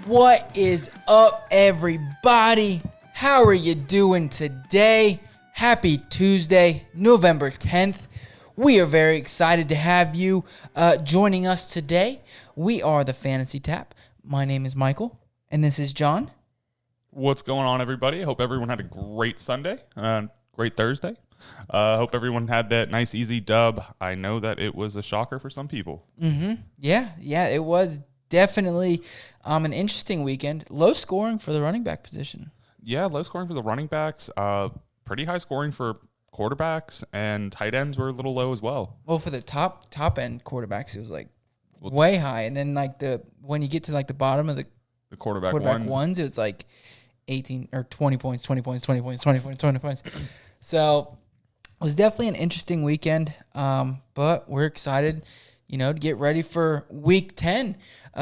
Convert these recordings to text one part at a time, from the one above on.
What is up, everybody? How are you doing today? Happy Tuesday, November 10th. We are very excited to have you joining us today. We are the Fantasy Tap. My name is Michael, and this is John. What's going on, everybody? I hope everyone had a great Sunday, great Thursday. Hope everyone had that nice, easy dub. I know that it was a shocker for some people. Yeah, it was definitely an interesting weekend. Low scoring for the running back position. Yeah, low scoring for the running backs. Pretty high scoring for quarterbacks, and tight ends were a little low as well. Well, for the top end quarterbacks, it was like way high, and then like when you get to like the bottom of the quarterback ones, it was like 18 or 20 points. So it was definitely an interesting weekend, but we're excited, to get ready for Week 10.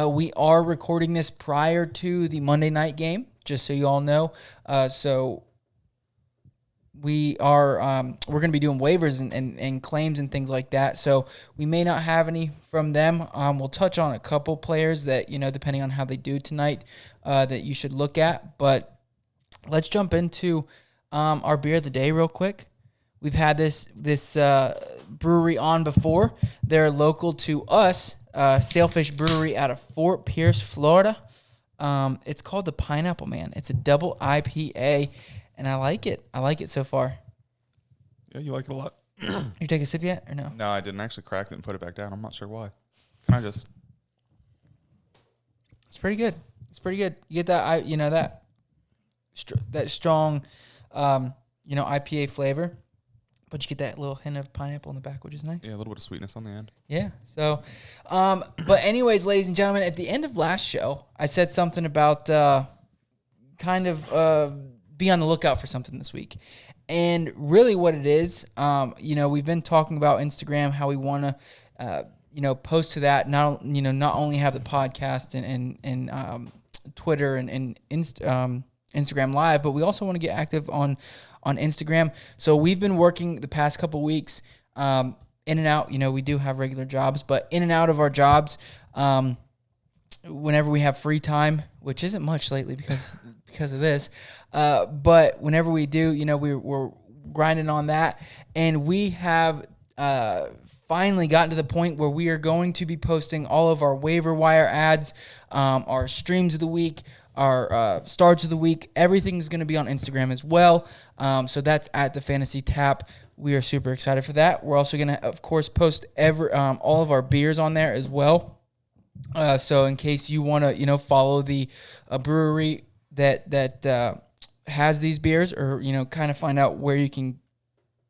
We are recording this prior to the Monday night game, just so you all know. So we are we're going to be doing waivers and claims and things like that. So we may not have any from them. We'll touch on a couple players that, depending on how they do tonight, that you should look at. But let's jump into our beer of the day real quick. We've had this brewery on before. They're local to us, Sailfish Brewery out of Fort Pierce, Florida. It's called the Pineapple Man. It's a double IPA, and I like it. I like it so far. Yeah, you like it a lot. You take a sip yet or no? No, I didn't actually crack it and put it back down. I'm not sure why. Can I just? It's pretty good. You get that, that strong, IPA flavor. But you get that little hint of pineapple in the back, which is nice. Yeah, a little bit of sweetness on the end. Yeah. So, but anyways, ladies and gentlemen, at the end of last show, I said something about be on the lookout for something this week. And really what it is, we've been talking about Instagram, how we want to, post to that, not only have the podcast and Twitter and Instagram Live, but we also want to get active on Instagram. So we've been working the past couple weeks in and out. We do have regular jobs, but in and out of our jobs whenever we have free time, which isn't much lately because of this. But whenever we do, we're grinding on that. And we have finally gotten to the point where we are going to be posting all of our waiver wire ads, our streams of the week, our starts of the week. Everything's going to be on Instagram as well. So that's at thefantasytap. We are super excited for that. We're also going to, of course, post all of our beers on there as well. So in case you want to, follow the brewery that has these beers, or kind of find out where you can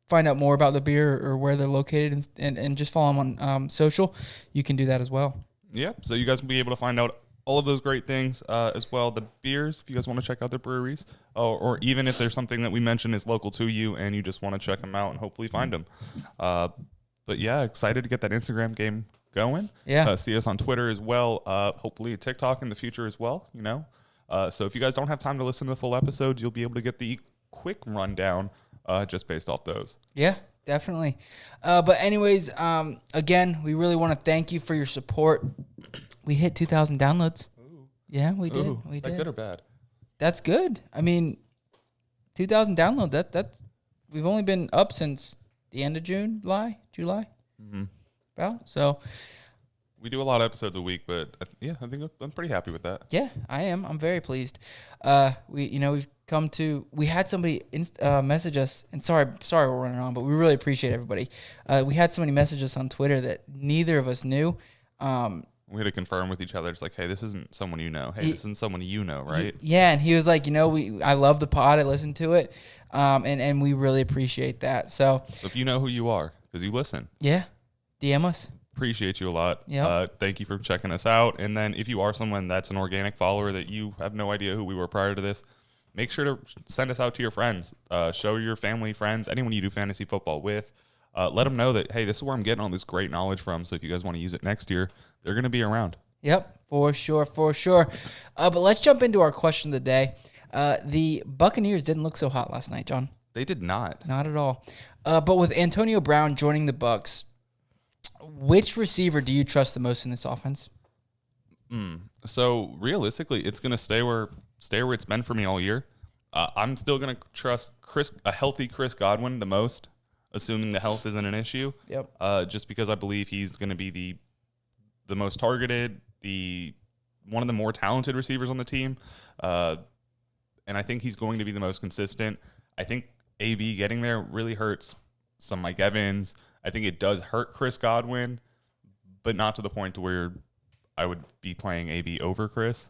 find out more about the beer or where they're located, and just follow them on social, you can do that as well. Yeah, so you guys will be able to find out all of those great things as well. The beers, if you guys want to check out the breweries, or even if there's something that we mentioned is local to you and you just want to check them out and hopefully find them. But yeah, excited to get that Instagram game going. Yeah. See us on Twitter as well. Hopefully TikTok in the future as well, So if you guys don't have time to listen to the full episodes, you'll be able to get the quick rundown just based off those. Yeah, definitely. But anyways, again, we really want to thank you for your support. We hit 2,000 downloads. Ooh. Yeah, we did. Ooh, is that good or bad? That's good. I mean, 2,000 downloads. That's we've only been up since the end of July. Mm-hmm. About so. We do a lot of episodes a week, but I think I'm pretty happy with that. Yeah, I am. I'm very pleased. We had somebody message us, and sorry we're running on, but we really appreciate everybody. We had somebody message us on Twitter that neither of us knew. We had to confirm with each other. It's like, hey, this isn't someone you know. Hey, this isn't someone you know, right? And he was like, I love the pod. I listen to it, and we really appreciate that. So if you know who you are, because you listen. Yeah, DM us. Appreciate you a lot. Yep. Thank you for checking us out. And then if you are someone that's an organic follower that you have no idea who we were prior to this, make sure to send us out to your friends. Show your family, friends, anyone you do fantasy football with. Let them know that, hey, this is where I'm getting all this great knowledge from. So if you guys want to use it next year, they're going to be around. Yep, for sure. But let's jump into our question of the day. The Buccaneers didn't look so hot last night, John. They did not. Not at all. But with Antonio Brown joining the Bucs, which receiver do you trust the most in this offense? So realistically, it's going to stay where it's been for me all year. I'm still going to trust a healthy Chris Godwin the most, assuming the health isn't an issue. Yep. Just because I believe he's going to be the most targeted, one of the more talented receivers on the team, and I think he's going to be the most consistent. I think AB getting there really hurts some Mike Evans. I think it does hurt Chris Godwin, but not to the point to where I would be playing AB over Chris.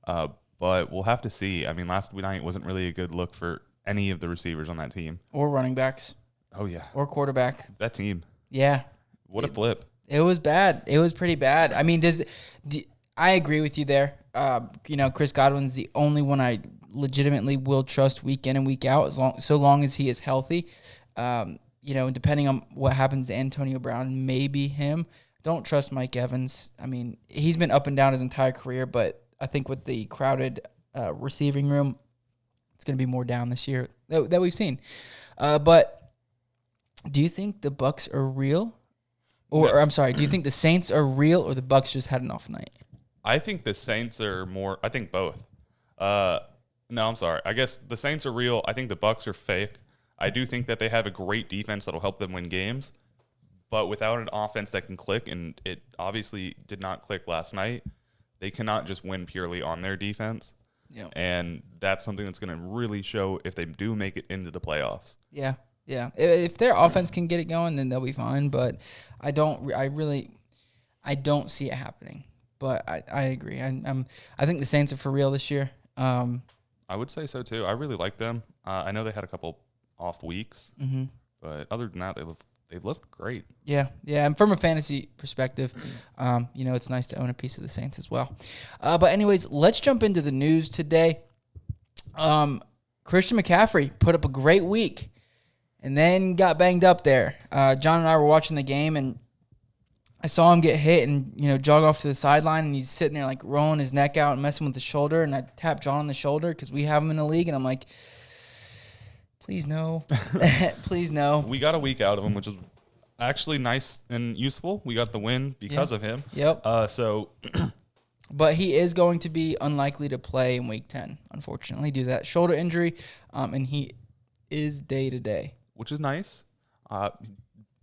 But we'll have to see. I mean, last night wasn't really a good look for any of the receivers on that team. Or running backs. Oh, yeah. Or quarterback. That team. Yeah. What a flip. It was bad. It was pretty bad. I mean, I agree with you there. Chris Godwin's the only one I legitimately will trust week in and week out so long as he is healthy. Depending on what happens to Antonio Brown, maybe him. Don't trust Mike Evans. I mean, he's been up and down his entire career, but I think with the crowded receiving room, it's going to be more down this year that we've seen. But do you think the Bucs are real? Or I'm sorry, do you think the Saints are real or the Bucs just had an off night? I think the Saints are more. I think both. No, I'm sorry. I guess the Saints are real. I think the Bucs are fake. I do think that they have a great defense that'll help them win games, but without an offense that can click, and it obviously did not click last night, they cannot just win purely on their defense. Yeah. And that's something that's going to really show if they do make it into the playoffs. Yeah. Yeah. If their offense can get it going, then they'll be fine. But I don't see it happening. But I agree. I think the Saints are for real this year. I would say so too. I really like them. I know they had a couple off weeks, but other than that, they've looked great. Yeah, yeah. And from a fantasy perspective, it's nice to own a piece of the Saints as well. But anyways, let's jump into the news today. Christian McCaffrey put up a great week and then got banged up there. John and I were watching the game, and I saw him get hit and, jog off to the sideline, and he's sitting there, like, rolling his neck out and messing with his shoulder, and I tapped John on the shoulder because we have him in the league, and I'm like, please no. Please no. We got a week out of him, which is actually nice and useful. We got the win because of him. Yep. But he is going to be unlikely to play in Week 10, unfortunately, due to that shoulder injury, and he is day-to-day. Which is nice.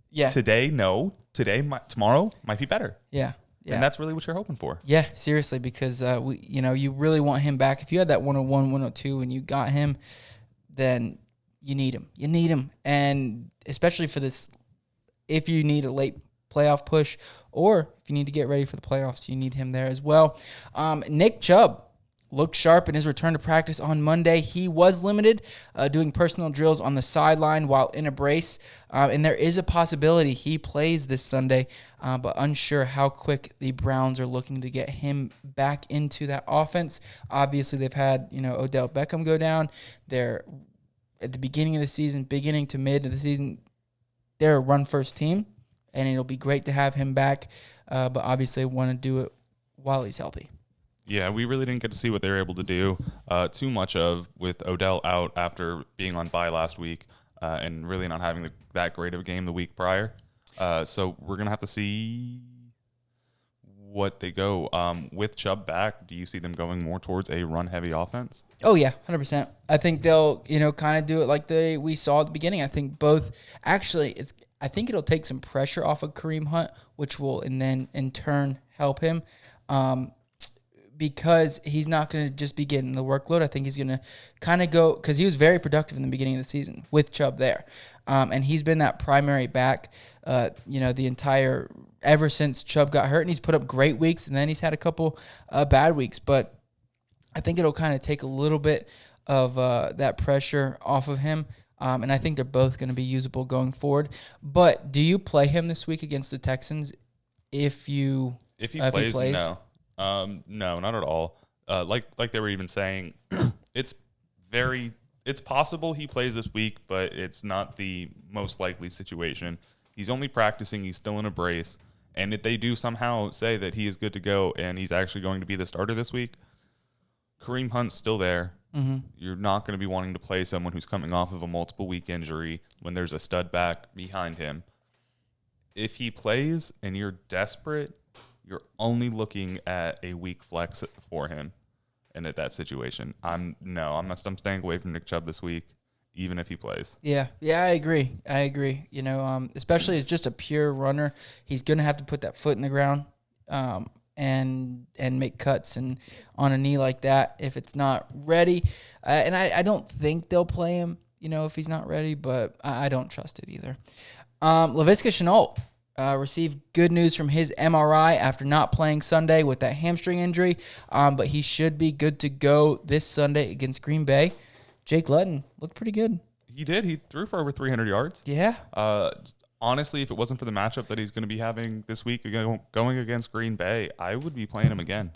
Yeah. Today, no. Tomorrow might be better. Yeah. Yeah. And that's really what you're hoping for. Yeah, seriously, because you really want him back. If you had that 101, 102, and you got him, then you need him. You need him. And especially for this, if you need a late playoff push or if you need to get ready for the playoffs, you need him there as well. Nick Chubb looked sharp in his return to practice on Monday. He was limited, doing personal drills on the sideline while in a brace. And there is a possibility he plays this Sunday, but unsure how quick the Browns are looking to get him back into that offense. Obviously, they've had, Odell Beckham go down. They're at the beginning of the season, beginning to mid of the season, they're a run-first team, and it'll be great to have him back. But obviously, want to do it while he's healthy. Yeah, we really didn't get to see what they were able to do too much of with Odell out after being on bye last week and really not having that great of a game the week prior. So we're going to have to see what they go. With Chubb back, do you see them going more towards a run-heavy offense? Oh, yeah, 100%. I think they'll, kind of do it like we saw at the beginning. I think both – actually, I think it'll take some pressure off of Kareem Hunt, which will in turn help him. Because he's not going to just be getting the workload. I think he's going to kind of go, because he was very productive in the beginning of the season with Chubb there. And he's been that primary back, ever since Chubb got hurt. And he's put up great weeks, and then he's had a couple bad weeks. But I think it'll kind of take a little bit of that pressure off of him. And I think they're both going to be usable going forward. But do you play him this week against the Texans if he plays? No. No, not at all. Like they were even saying, it's possible he plays this week, but it's not the most likely situation. He's only practicing. He's still in a brace. And if they do somehow say that he is good to go and he's actually going to be the starter this week, Kareem Hunt's still there. Mm-hmm. You're not going to be wanting to play someone who's coming off of a multiple week injury when there's a stud back behind him. If he plays and you're desperate, you're only looking at a weak flex for him. And at that situation, I'm staying away from Nick Chubb this week, even if he plays. Yeah, I agree. You know, especially as just a pure runner, he's gonna have to put that foot in the ground, and make cuts and on a knee like that if it's not ready. And I don't think they'll play him, you know, if he's not ready, but I don't trust it either. Laviska Shenault received good news from his MRI after not playing Sunday with that hamstring injury, but he should be good to go this Sunday against Green Bay. Jake Luton looked pretty good. He did. He threw for over 300 yards. Yeah. Honestly, if it wasn't for the matchup that he's going to be having this week going against Green Bay, I would be playing him again.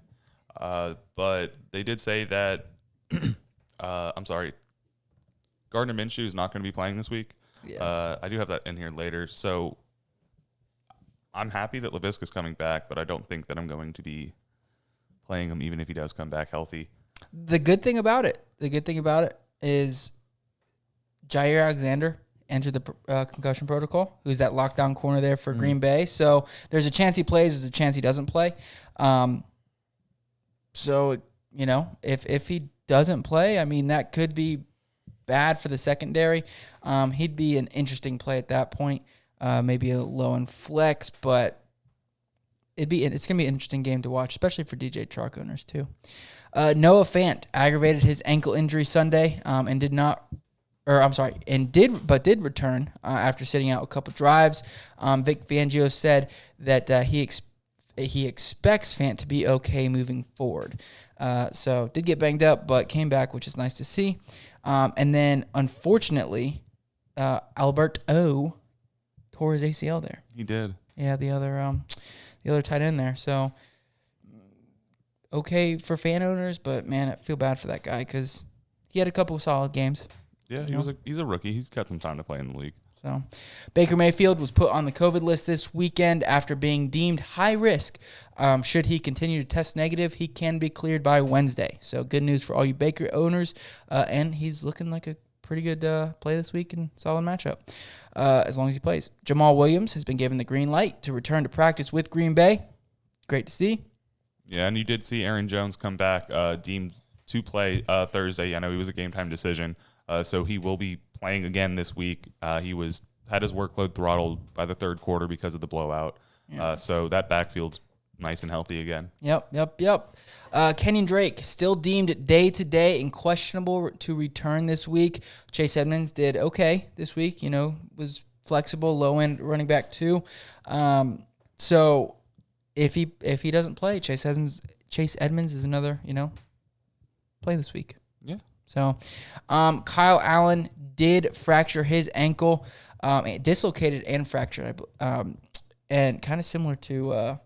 But they did say that, Gardner Minshew is not going to be playing this week. Yeah. I do have that in here later. So I'm happy that Laviska's coming back, but I don't think that I'm going to be playing him even if he does come back healthy. The good thing about it is Jair Alexander entered the concussion protocol, who's that lockdown corner there for Green Bay. So there's a chance he plays, there's a chance he doesn't play. So, you know, if he doesn't play, I mean, that could be bad for the secondary. He'd be an interesting play at that point. Maybe a low in flex, but it's going to be an interesting game to watch, especially for DJ Chark owners too. Noah Fant aggravated his ankle injury Sunday did return after sitting out a couple drives. Vic Fangio said that he expects Fant to be okay moving forward. So did get banged up, but came back, which is nice to see. And then unfortunately, Albert O tore his ACL there. He did. Yeah, the other tight end there. So okay for fan owners, but man, I feel bad for that guy because he had a couple of solid games. Yeah, he's a rookie. He's got some time to play in the league. So Baker Mayfield was put on the COVID list this weekend after being deemed high risk. Should he continue to test negative, he can be cleared by Wednesday. So good news for all you Baker owners, and he's looking like a pretty good play this week and solid matchup as long as he plays. Jamal Williams has been given the green light to return to practice with Green Bay. Great to see. Yeah, and you did see Aaron Jones come back, deemed to play Thursday. I know he was a game-time decision, so he will be playing again this week. He had his workload throttled by the third quarter because of the blowout. Yeah. So that backfield's nice and healthy again. Yep. Kenyon Drake still deemed day-to-day and questionable to return this week. Chase Edmonds did okay this week, was flexible, low-end running back too. So if he doesn't play, Chase Edmonds is another, play this week. Yeah. So Kyle Allen did fracture his ankle, dislocated and fractured, and kind of similar to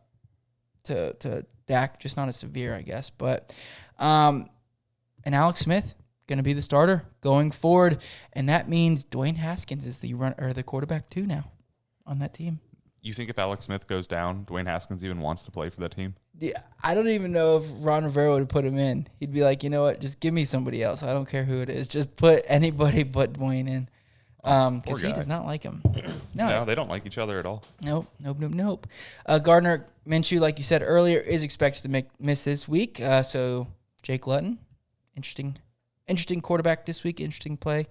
Dak, just not as severe, I guess. But and Alex Smith going to be the starter going forward, and that means Dwayne Haskins is the quarterback too now on that team. You think if Alex Smith goes down, Dwayne Haskins even wants to play for that team? Yeah, I don't even know if Ron Rivera would put him in. He'd be like, you know what, just give me somebody else. I don't care who it is. Just put anybody but Dwayne in. Because he does not like him. No, they don't like each other at all. Nope. Gardner Minshew, like you said earlier, is expected to miss this week. So Jake Luton, interesting quarterback this week, interesting play.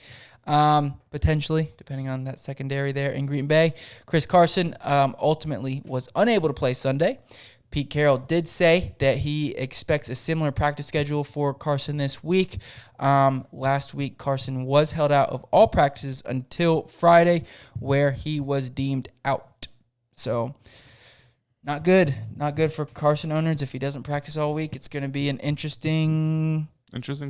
Potentially, depending on that secondary there in Green Bay. Chris Carson ultimately was unable to play Sunday. Pete Carroll did say that he expects a similar practice schedule for Carson this week. Last week, Carson was held out of all practices until Friday, where he was deemed out. So, not good. Not good for Carson owners. If he doesn't practice all week, it's going to be an interesting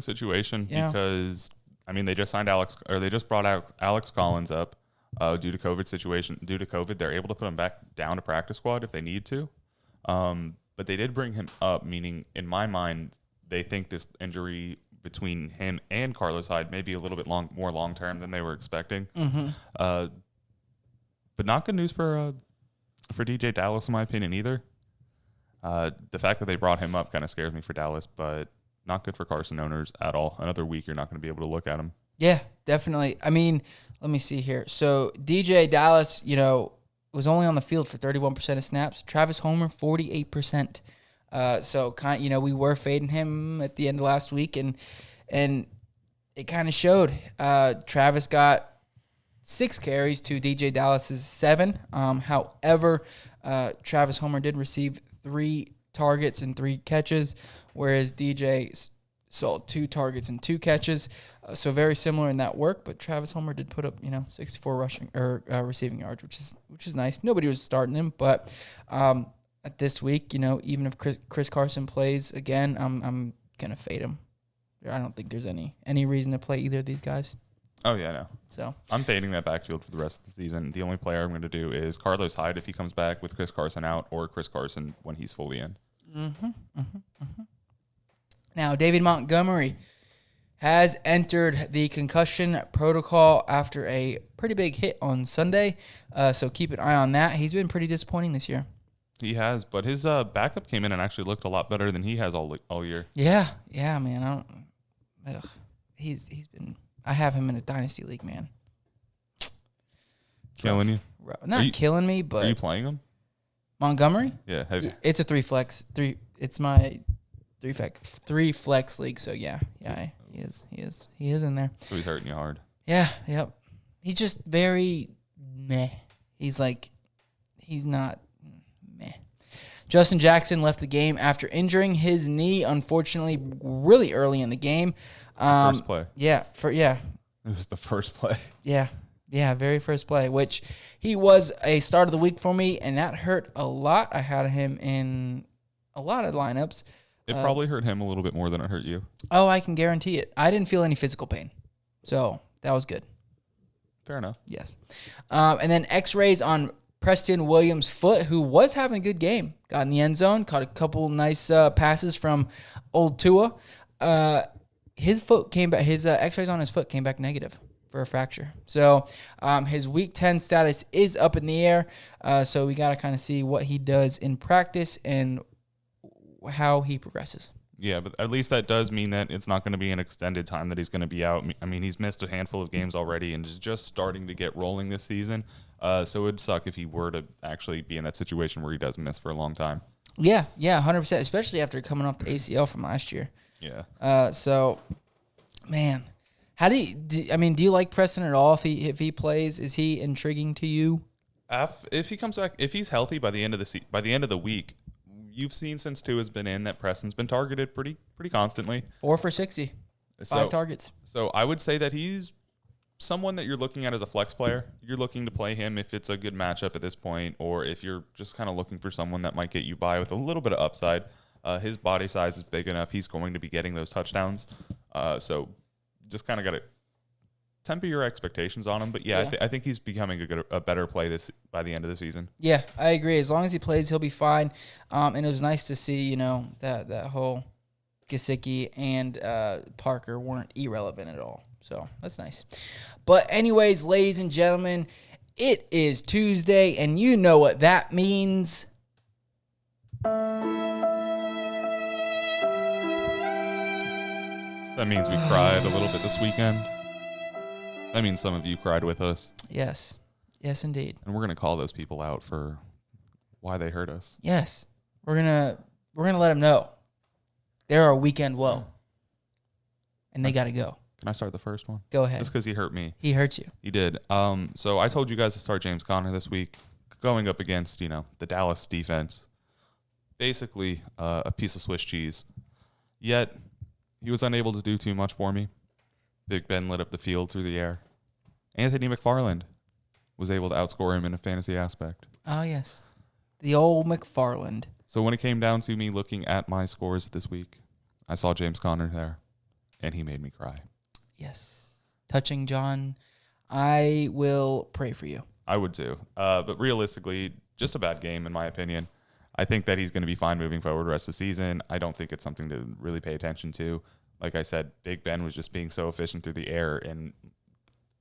situation because they just brought out Alex Collins up due to COVID. Due to COVID, they're able to put him back down to practice squad if they need to. But they did bring him up, meaning in my mind, they think this injury between him and Carlos Hyde may be a little bit more long-term than they were expecting. Mm-hmm. But not good news for DJ Dallas, in my opinion, either. The fact that they brought him up kind of scares me for Dallas, but not good for Carson owners at all. Another week, you're not going to be able to look at him. Yeah, definitely. Let me see here. So DJ Dallas, was only on the field for 31% of snaps. Travis Homer, 48%. So we were fading him at the end of last week, and it kind of showed. Travis got 6 carries to DJ Dallas's 7. However, Travis Homer did receive 3 targets and 3 catches, whereas DJ saw 2 targets and 2 catches. So very similar in that work, but Travis Homer did put up 64 rushing or receiving yards, which is nice. Nobody was starting him, but at this week, even if Chris Carson plays again, I'm gonna fade him. I don't think there's any reason to play either of these guys. Oh, yeah, no. So I'm fading that backfield for the rest of the season. The only player I'm going to do is Carlos Hyde if he comes back with Chris Carson out, or Chris Carson when he's fully in. Now, David Montgomery has entered the concussion protocol after a pretty big hit on Sunday. So keep an eye on that. He's been pretty disappointing this year. He has, but his backup came in and actually looked a lot better than he has all year. Yeah, man. He's been. I have him in a dynasty league, man. Killing you? Not killing me, but are you playing him? Montgomery? Yeah, have you? It's a 3 flex. It's my 3 flex league. So yeah, he is in there. So he's hurting you hard. Yeah, yep. He's just very meh. He's not meh. Justin Jackson left the game after injuring his knee, unfortunately, really early in the game. First play. Yeah, it was the first play. Yeah, very first play, which he was a start of the week for me, and that hurt a lot. I had him in a lot of lineups. It probably hurt him a little bit more than it hurt you. Oh, I can guarantee it. I didn't feel any physical pain, so that was good. Fair enough. Yes. And then x-rays on Preston Williams' foot, who was having a good game. Got in the end zone, caught a couple nice passes from old Tua. His foot came back. His x-rays on his foot came back negative for a fracture. So his Week 10 status is up in the air. So we got to kind of see what he does in practice and how he progresses. Yeah, but at least that does mean that it's not going to be an extended time that he's going to be out. I mean, he's missed a handful of games already and is just starting to get rolling this season. So it would suck if he were to actually be in that situation where he does miss for a long time. Yeah, 100%, especially after coming off the ACL from last year. Yeah. So, man, how do you like Preston at all? If he plays, is he intriguing to you? If he comes back, if he's healthy by the end of the week, you've seen since Tua has been in that Preston's been targeted pretty constantly. 4 for 60, 5 targets. So I would say that he's someone that you're looking at as a flex player. You're looking to play him if it's a good matchup at this point, or if you're just kind of looking for someone that might get you by with a little bit of upside. His body size is big enough. He's going to be getting those touchdowns. So just kind of got to temper your expectations on him. But yeah. I think he's becoming a better play by the end of the season. Yeah, I agree. As long as he plays, he'll be fine. And it was nice to see, that whole Gesicki and Parker weren't irrelevant at all. So that's nice. But anyways, ladies and gentlemen, it is Tuesday, and you know what that means. That means we cried a little bit this weekend. That means some of you cried with us. Yes, indeed. And we're gonna call those people out for why they hurt us. Yes, we're gonna let them know they're our weekend woe, and they gotta go. Can I start the first one? Go ahead. Just because he hurt me. He hurt you. He did. So I told you guys to start James Conner this week, going up against the Dallas defense. Basically, a piece of Swiss cheese. Yet he was unable to do too much for me. Big Ben lit up the field through the air. Anthony McFarland was able to outscore him in a fantasy aspect. Oh, yes. The old McFarland. So when it came down to me looking at my scores this week, I saw James Conner there, and he made me cry. Yes. Touching John, I will pray for you. I would too. But realistically, just a bad game in my opinion. I think that he's going to be fine moving forward the rest of the season. I don't think it's something to really pay attention to. Like I said, Big Ben was just being so efficient through the air, and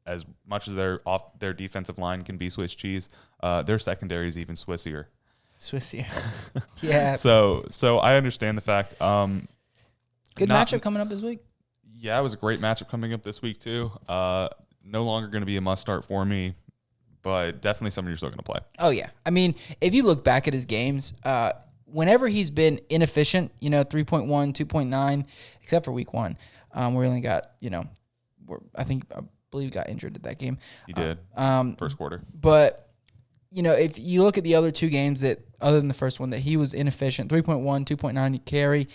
as much as their defensive line can be Swiss cheese, their secondary is even Swissier. Swissier. Yeah. So I understand the fact. Good matchup coming up this week. Yeah, it was a great matchup coming up this week too. No longer going to be a must start for me, but definitely somebody you're still going to play. Oh, yeah. I mean, if you look back at his games, whenever he's been inefficient, 3.1, 2.9, except for week 1, we only got, I believe got injured at that game. He did. First quarter. But, if you look at the other 2 games that, other than the first one, that he was inefficient, 3.1, 2.9 carry,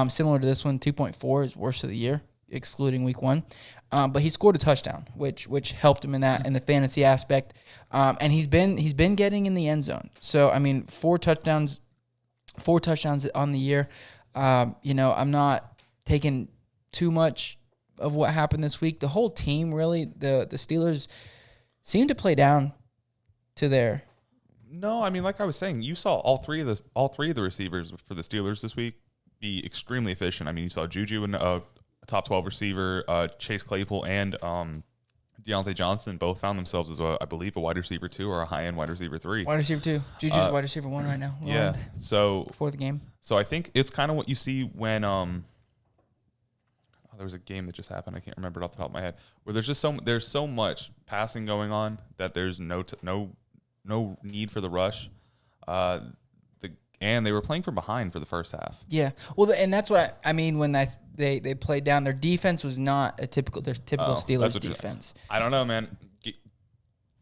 similar to this one, 2.4 is worst of the year, excluding week 1. But he scored a touchdown, which helped him in the fantasy aspect. And he's been getting in the end zone. So, I mean, 4 touchdowns on the year. I'm not taking too much of what happened this week. The whole team, really, the Steelers seem to play down to their. No, I mean, like I was saying, you saw all three of the receivers for the Steelers this week be extremely efficient. I mean, you saw Juju and a top 12 receiver, Chase Claypool and Deontay Johnson both found themselves as I believe a wide receiver 2 or a high end wide receiver 3. Wide receiver 2. Juju's wide receiver 1 right now. Yeah. So before the game. So I think it's kind of what you see when there was a game that just happened. I can't remember it off the top of my head. Where there's so much passing going on that there's no need for the rush. And they were playing from behind for the first half. Yeah. Well, and that's what I mean when they played down. Their defense was not their typical Steelers defense. I don't know, man.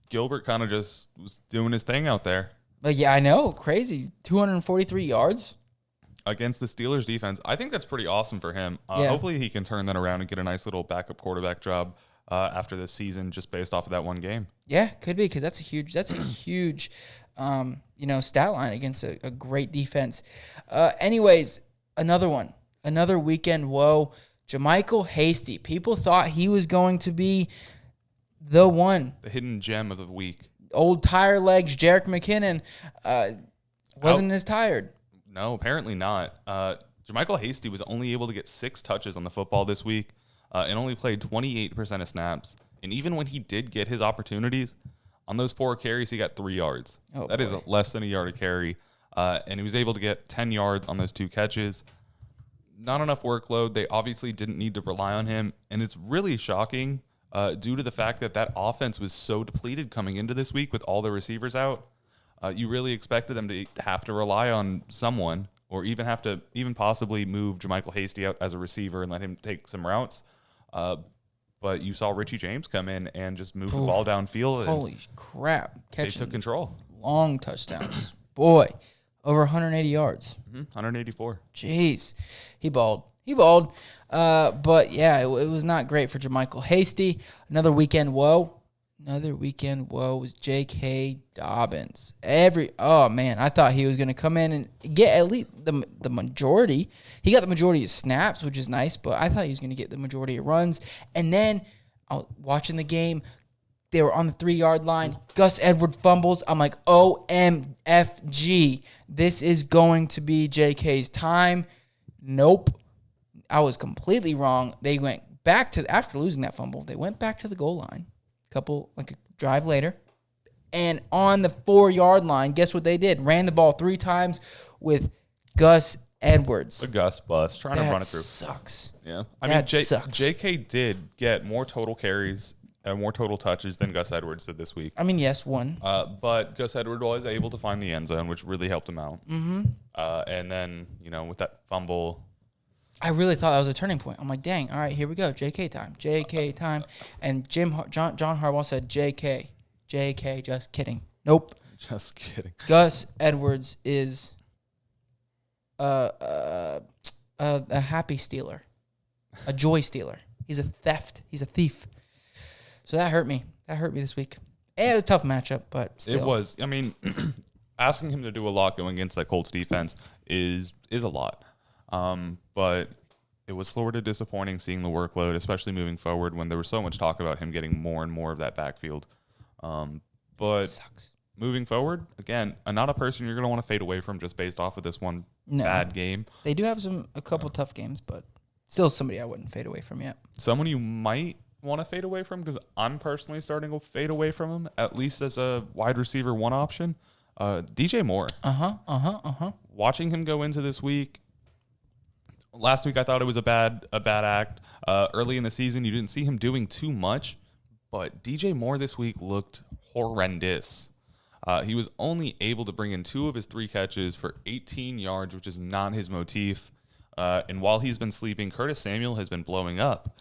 Gilbert kind of just was doing his thing out there. But yeah, I know. Crazy. 243 yards. Against the Steelers defense. I think that's pretty awesome for him. Yeah. Hopefully he can turn that around and get a nice little backup quarterback job after this season just based off of that one game. Yeah, could be because that's a huge stat line against a great defense. Anyways, another weekend woe. JaMychal Hasty. People thought he was going to be the one. The hidden gem of the week. Old tire legs, Jerick McKinnon wasn't as tired. No, apparently not. JaMychal Hasty was only able to get 6 touches on the football this week and only played 28% of snaps. And even when he did get his opportunities, on those 4 carries, he got 3 yards. That is less than a yard a carry. And he was able to get 10 yards on those 2 catches. Not enough workload. They obviously didn't need to rely on him. And it's really shocking due to the fact that offense was so depleted coming into this week with all the receivers out. You really expected them to have to rely on someone or even possibly move JaMychal Hasty out as a receiver and let him take some routes. But you saw Richie James come in and just move the ball downfield. Holy crap. They took control. Long touchdowns. Boy, over 180 yards. 184. Jeez. He balled. But, yeah, it was not great for JaMychal Hasty. Another weekend woe was J.K. Dobbins. I thought he was going to come in and get at least the majority. He got the majority of snaps, which is nice, but I thought he was going to get the majority of runs. And then, watching the game, they were on the 3-yard line. Gus Edwards fumbles. I'm like, OMFG. This is going to be J.K.'s time. Nope. I was completely wrong. They went back after losing that fumble, they went back to the goal line. A drive later, and on the 4-yard line, guess what they did? Ran the ball 3 times with Gus Edwards. The Gus bus trying to run it through. Sucks. Yeah, sucks. JK did get more total carries and more total touches than Gus Edwards did this week. I mean, yes, 1. But Gus Edwards was able to find the end zone, which really helped him out. Mm-hmm. And then with that fumble. I really thought that was a turning point. I'm like, dang, all right, here we go. JK time. And John Harbaugh said, JK, just kidding. Nope. Just kidding. Gus Edwards is a happy stealer, a joy stealer. He's a thief. So that hurt me. This week. It was a tough matchup, but still. It was. I mean, asking him to do a lot going against that Colts defense is a lot. But it was sort of disappointing seeing the workload, especially moving forward when there was so much talk about him getting more and more of that backfield. But sucks. Moving forward, again, not a person you're going to want to fade away from just based off of this one bad game. They do have a couple tough games, but still somebody I wouldn't fade away from yet. Someone you might want to fade away from, because I'm personally starting to fade away from him, at least as a wide receiver 1 option, DJ Moore. Watching him go into this week, last week I thought it was a bad act. Early in the season, you didn't see him doing too much, but DJ Moore this week looked horrendous. He was only able to bring in 2 of his 3 catches for 18 yards, which is not his motif. And while he's been sleeping, Curtis Samuel has been blowing up.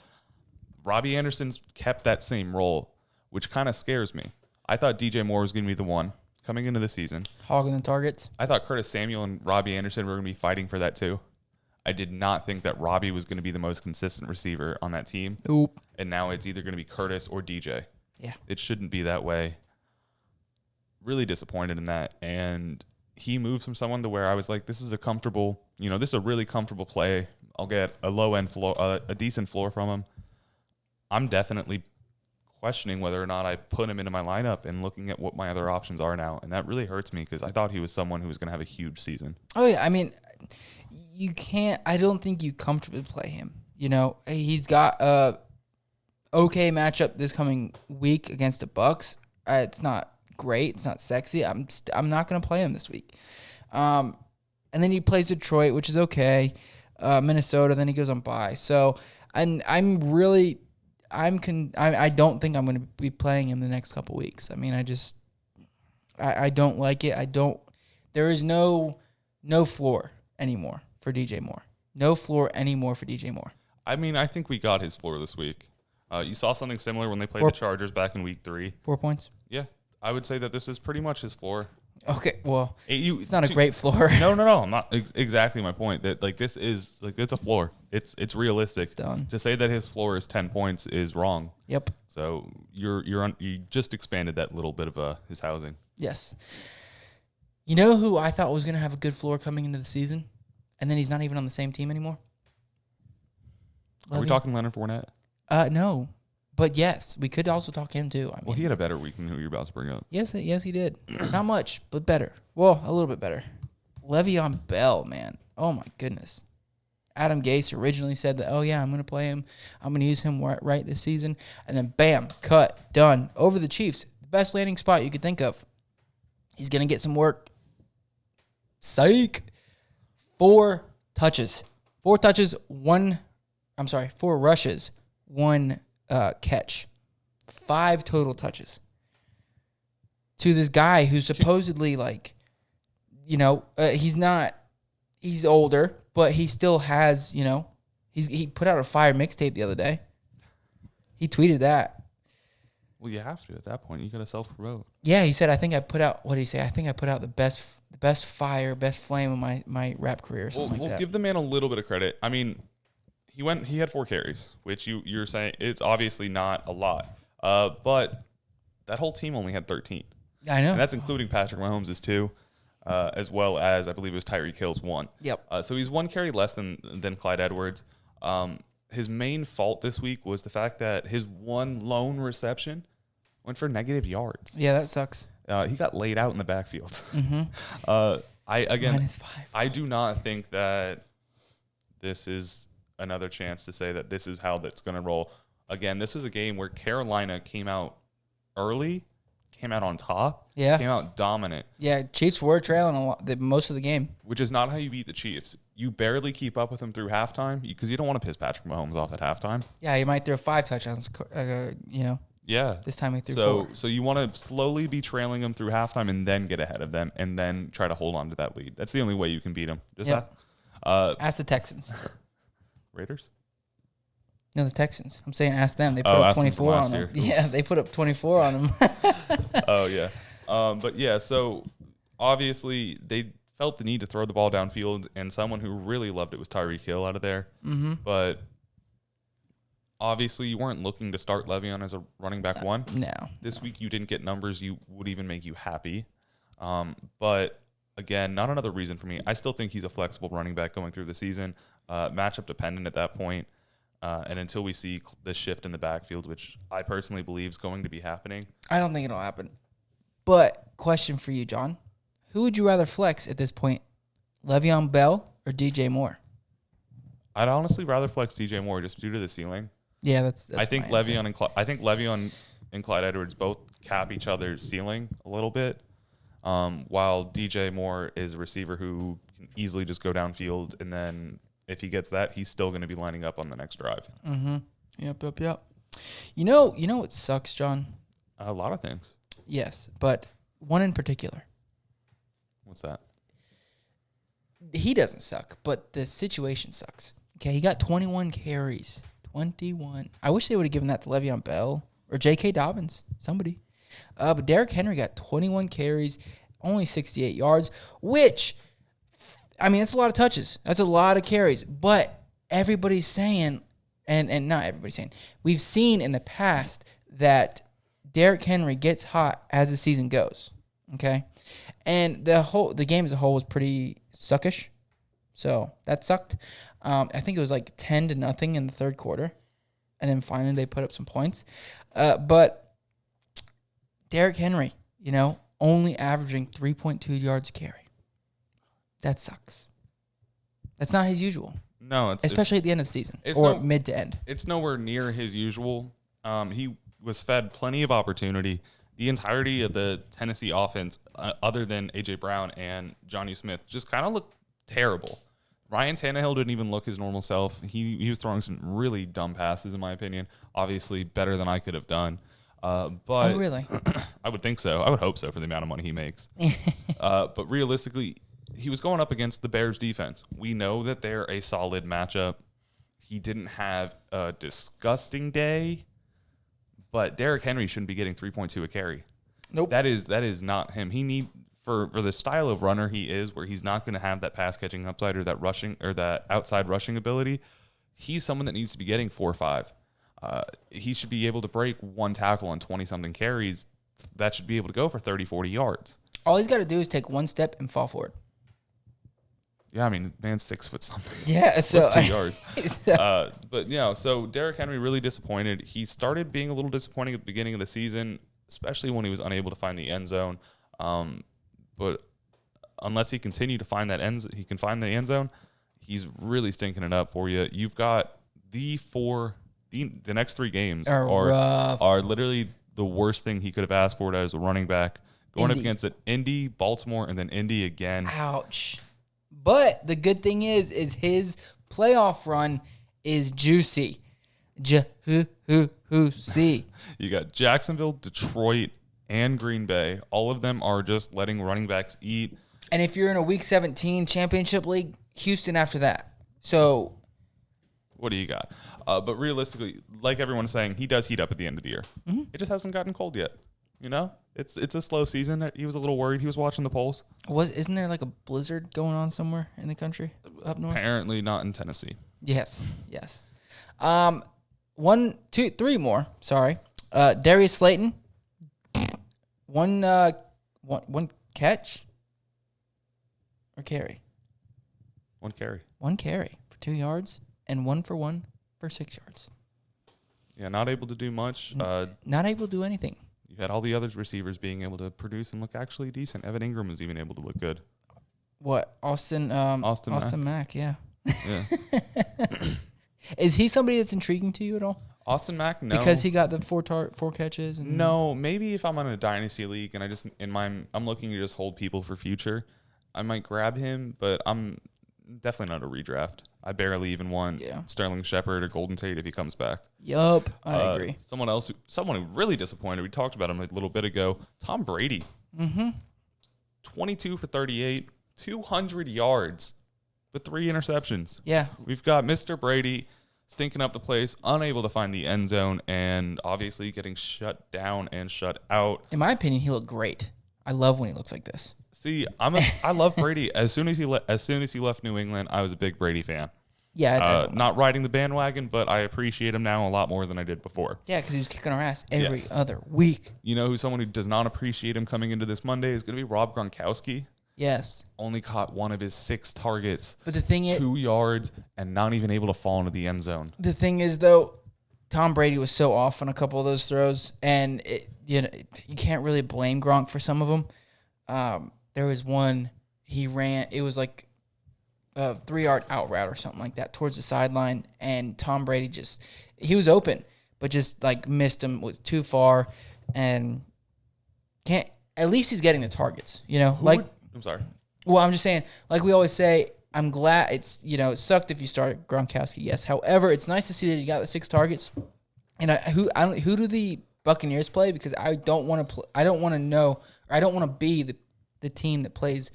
Robbie Anderson's kept that same role, which kind of scares me. I thought DJ Moore was going to be the one coming into the season. Hogging the targets. I thought Curtis Samuel and Robbie Anderson were going to be fighting for that too. I did not think that Robbie was going to be the most consistent receiver on that team. Oop. And now it's either going to be Curtis or DJ. Yeah. It shouldn't be that way. Really disappointed in that. And he moved from someone to where I was like, this is a comfortable, this is a really comfortable play. I'll get a low-end floor, a decent floor from him. I'm definitely questioning whether or not I put him into my lineup and looking at what my other options are now. And that really hurts me because I thought he was someone who was going to have a huge season. Oh, yeah. I mean, I don't think you comfortably play him. He's got a okay matchup this coming week against the Bucks. It's not great. It's not sexy. I'm not going to play him this week. And then he plays Detroit, which is okay. Minnesota, then he goes on bye. So, and I don't think I'm going to be playing him the next couple weeks. I mean, I don't like it. There is no floor anymore for DJ Moore. No floor anymore for DJ Moore. I mean, I think we got his floor this week. You saw something similar when they played the Chargers back in week 3. 4 points? Yeah. I would say that this is pretty much his floor. Okay, well, it's not a great floor. No. I'm not exactly my point. That this is it's a floor. It's realistic. It's done. To say that his floor is 10 points is wrong. Yep. So you just expanded that little bit of his housing. Yes. You know who I thought was going to have a good floor coming into the season, and then he's not even on the same team anymore? Are we talking Leonard Fournette? No. But yes, we could also talk him too. Well, he had a better week than who you're about to bring up. Yes, he did. Not much, but better. Well, a little bit better. Le'Veon Bell, man. Oh my goodness. Adam Gase originally said that, oh yeah, I'm going to play him. I'm going to use him right this season. And then bam, cut, done. Over the Chiefs. The best landing spot you could think of. He's going to get some work. Psych. 4 touches. 4 touches, 4 rushes, 1 catch. 5 total touches. To this guy who's supposedly he's older, but he still has, he put out a fire mixtape the other day. He tweeted that. Well, you have to at that point. You got to self-promote. Yeah, he said, I think I put out, what did he say? I think I put out the best fire, best flame of my rap career or something like that. We'll give the man a little bit of credit. I mean, he had 4 carries, which you're saying it's obviously not a lot. But that whole team only had 13. I know. And that's including Patrick Mahomes' 2, as well as I believe it was Tyreek Hill's 1. Yep. So he's 1 carry less than Clyde Edwards. His main fault this week was the fact that his 1 lone reception went for negative yards. Yeah, that sucks. He got laid out in the backfield. Mm-hmm. -5. I do not think that this is another chance to say that this is how that's going to roll. Again, this was a game where Carolina came out early, came out on top, came out dominant. Yeah, Chiefs were trailing most of the game. Which is not how you beat the Chiefs. You barely keep up with them through halftime because you don't want to piss Patrick Mahomes off at halftime. Yeah, you might throw 5 touchdowns, Yeah. This time he threw 4. So you want to slowly be trailing them through halftime and then get ahead of them and then try to hold on to that lead. That's the only way you can beat them. Ask the Texans. Raiders? No, the Texans. I'm saying ask them. They put up 24 on them. Yeah, they put up 24 on them. Oh, yeah. But, yeah, so obviously they felt the need to throw the ball downfield, and someone who really loved it was Tyreek Hill out of there. Mm-hmm. But obviously you weren't looking to start Le'Veon as a running back 1. No. This week you didn't get numbers you would even make you happy. But, again, not another reason for me. I still think he's a flexible running back going through the season. Matchup dependent at that point. And until we see the shift in the backfield, which I personally believe is going to be happening. I don't think it'll happen. But question for you, John. Who would you rather flex at this point? Le'Veon Bell or DJ Moore? I'd honestly rather flex DJ Moore just due to the ceiling. Yeah, that's I think Le'Veon and Clyde Edwards both cap each other's ceiling a little bit. While DJ Moore is a receiver who can easily just go downfield, and then if he gets that, he's still going to be lining up on the next drive. Mm-hmm. Yep. You know what sucks, John? A lot of things. Yes, but one in particular. What's that? He doesn't suck, but the situation sucks. Okay, he got 21 carries. 21. I wish they would have given that to Le'Veon Bell or J.K. Dobbins, somebody. But Derrick Henry got 21 carries, only 68 yards, which, I mean, that's a lot of touches. That's a lot of carries. But everybody's saying, and not everybody's saying, we've seen in the past that Derrick Henry gets hot as the season goes. Okay? And the game as a whole was pretty suckish. So that sucked. I think it was like 10-0 in the third quarter. And then finally they put up some points. But Derrick Henry, only averaging 3.2 yards a carry. That sucks. That's not his usual. No, especially at the end of the season or mid to end. It's nowhere near his usual. He was fed plenty of opportunity. The entirety of the Tennessee offense, other than A.J. Brown and Jonnu Smith, just kind of looked terrible. Ryan Tannehill didn't even look his normal self. He was throwing some really dumb passes, in my opinion. Obviously, better than I could have done. But oh, really? I would think so. I would hope so for the amount of money he makes. But realistically, he was going up against the Bears defense. We know that they're a solid matchup. He didn't have a disgusting day, but Derrick Henry shouldn't be getting 3.2 a carry. Nope. That is not him. He need for the style of runner he is, where he's not going to have that pass catching upside or that rushing or that outside rushing ability. He's someone that needs to be getting 4 or 5. He should be able to break one tackle on 20-something carries. That should be able to go for 30, 40 yards. All he's got to do is take one step and fall forward. Yeah, I mean, man's 6 foot something. Yeah, so 2 yards. But so Derrick Henry really disappointed. He started being a little disappointing at the beginning of the season, especially when he was unable to find the end zone. But unless he continued to find the end zone, he's really stinking it up for you. You've got the next 3 games are literally the worst thing he could have asked for as a running back. Going up against Indy, Baltimore, and then Indy again. Ouch. But the good thing is his playoff run is juicy. Juicy. You got Jacksonville, Detroit, and Green Bay. All of them are just letting running backs eat. And if you're in a Week 17 championship league, Houston after that. So what do you got? But realistically, like everyone's saying, he does heat up at the end of the year. Mm-hmm. It just hasn't gotten cold yet. It's a slow season. He was a little worried. He was watching the polls. Isn't there like a blizzard going on somewhere in the country up north? Apparently not in Tennessee. Yes. 1, 2, 3 more. Sorry. Darius Slayton. One catch or carry? One carry. 1 carry for 2 yards and 1 for 1 for 6 yards. Yeah, not able to do much. Not able to do anything. You had all the other receivers being able to produce and look actually decent. Evan Ingram was even able to look good. What? Austin Mack, yeah. Yeah. Is he somebody that's intriguing to you at all? Austin Mack, no. Because he got the 4 catches? No, maybe if I'm on a dynasty league and I'm looking to just hold people for future, I might grab him, but I'm definitely not a redraft. I barely even want Sterling Shepard or Golden Tate if he comes back. Yup, I agree. Someone who really disappointed, we talked about him a little bit ago, Tom Brady. Mm-hmm. 22 for 38, 200 yards, but 3 interceptions. Yeah. We've got Mr. Brady stinking up the place, unable to find the end zone, and obviously getting shut down and shut out. In my opinion, he looked great. I love when he looks like this. See, I love Brady. As soon as he left New England, I was a big Brady fan. Yeah, not riding the bandwagon, but I appreciate him now a lot more than I did before. Yeah, because he was kicking our ass every other week. You know someone who does not appreciate him coming into this Monday is going to be Rob Gronkowski. Yes. Only caught 1 of his 6 targets. But the thing is, 2 yards and not even able to fall into the end zone. The thing is, though, Tom Brady was so off on a couple of those throws, and you can't really blame Gronk for some of them. There was one he ran. It was like a 3-yard out route or something like that towards the sideline, and Tom Brady he was open, but just like missed him, was too far, and can't. At least he's getting the targets, I'm sorry. Well, I'm just saying, like we always say, I'm glad it sucked if you started Gronkowski, yes. However, it's nice to see that he got the 6 targets. And who do the Buccaneers play because I don't want to I don't want to know, or I don't want to be the team that plays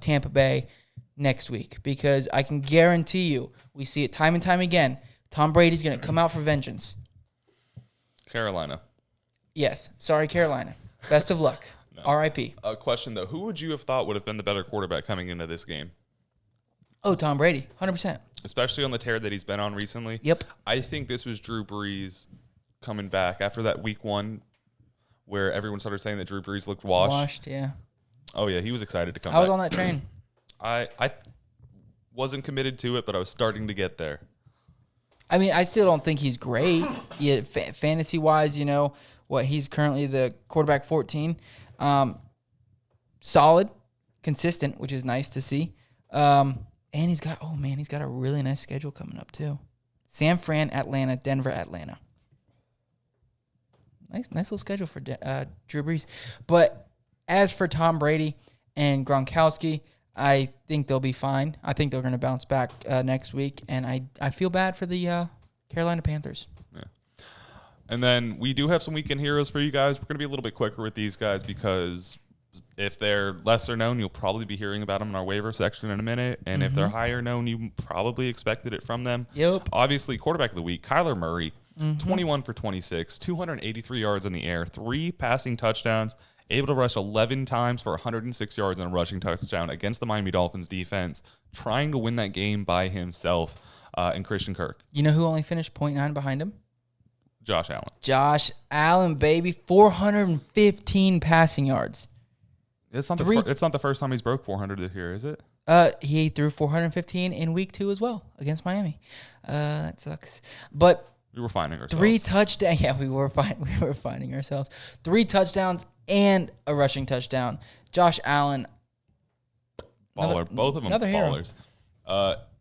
Tampa Bay next week, because I can guarantee you, we see it time and time again, Tom Brady's going to come out for vengeance. Carolina. Yes. Sorry, Carolina. Best of luck. No. R.I.P. A question, though. Who would you have thought would have been the better quarterback coming into this game? Oh, Tom Brady. 100%. Especially on the tear that he's been on recently. Yep. I think this was Drew Brees coming back after that week 1 where everyone started saying that Drew Brees looked washed. Yeah. Oh, yeah. He was excited to come back. I was on that train. I wasn't committed to it, but I was starting to get there. I mean, I still don't think he's great. Yeah, fantasy-wise, you know, he's currently the quarterback 14. Solid, consistent, which is nice to see. And he's got a really nice schedule coming up too. San Fran, Atlanta, Denver, Atlanta. Nice little schedule for Drew Brees. But as for Tom Brady and Gronkowski, I think they'll be fine. I think they're going to bounce back next week, and I feel bad for the Carolina Panthers. Yeah. And then we do have some weekend heroes for you guys. We're going to be a little bit quicker with these guys because if they're lesser known, you'll probably be hearing about them in our waiver section in a minute. And if they're higher known, you probably expected it from them. Yep. Obviously, quarterback of the week, Kyler Murray, 21 for 26, 283 yards in the air, 3 passing touchdowns, able to rush 11 times for 106 yards and a rushing touchdown against the Miami Dolphins defense, trying to win that game by himself, and Christian Kirk. You know who only finished 0.9 behind him? Josh Allen. Josh Allen, baby. 415 passing yards. It's not the first time he's broke 400 this year, is it? He threw 415 in week 2 as well against Miami. That sucks. But we were finding ourselves. 3 touchdowns. Yeah, we were finding ourselves. 3 touchdowns and a rushing touchdown. Josh Allen. Baller. Both of them ballers.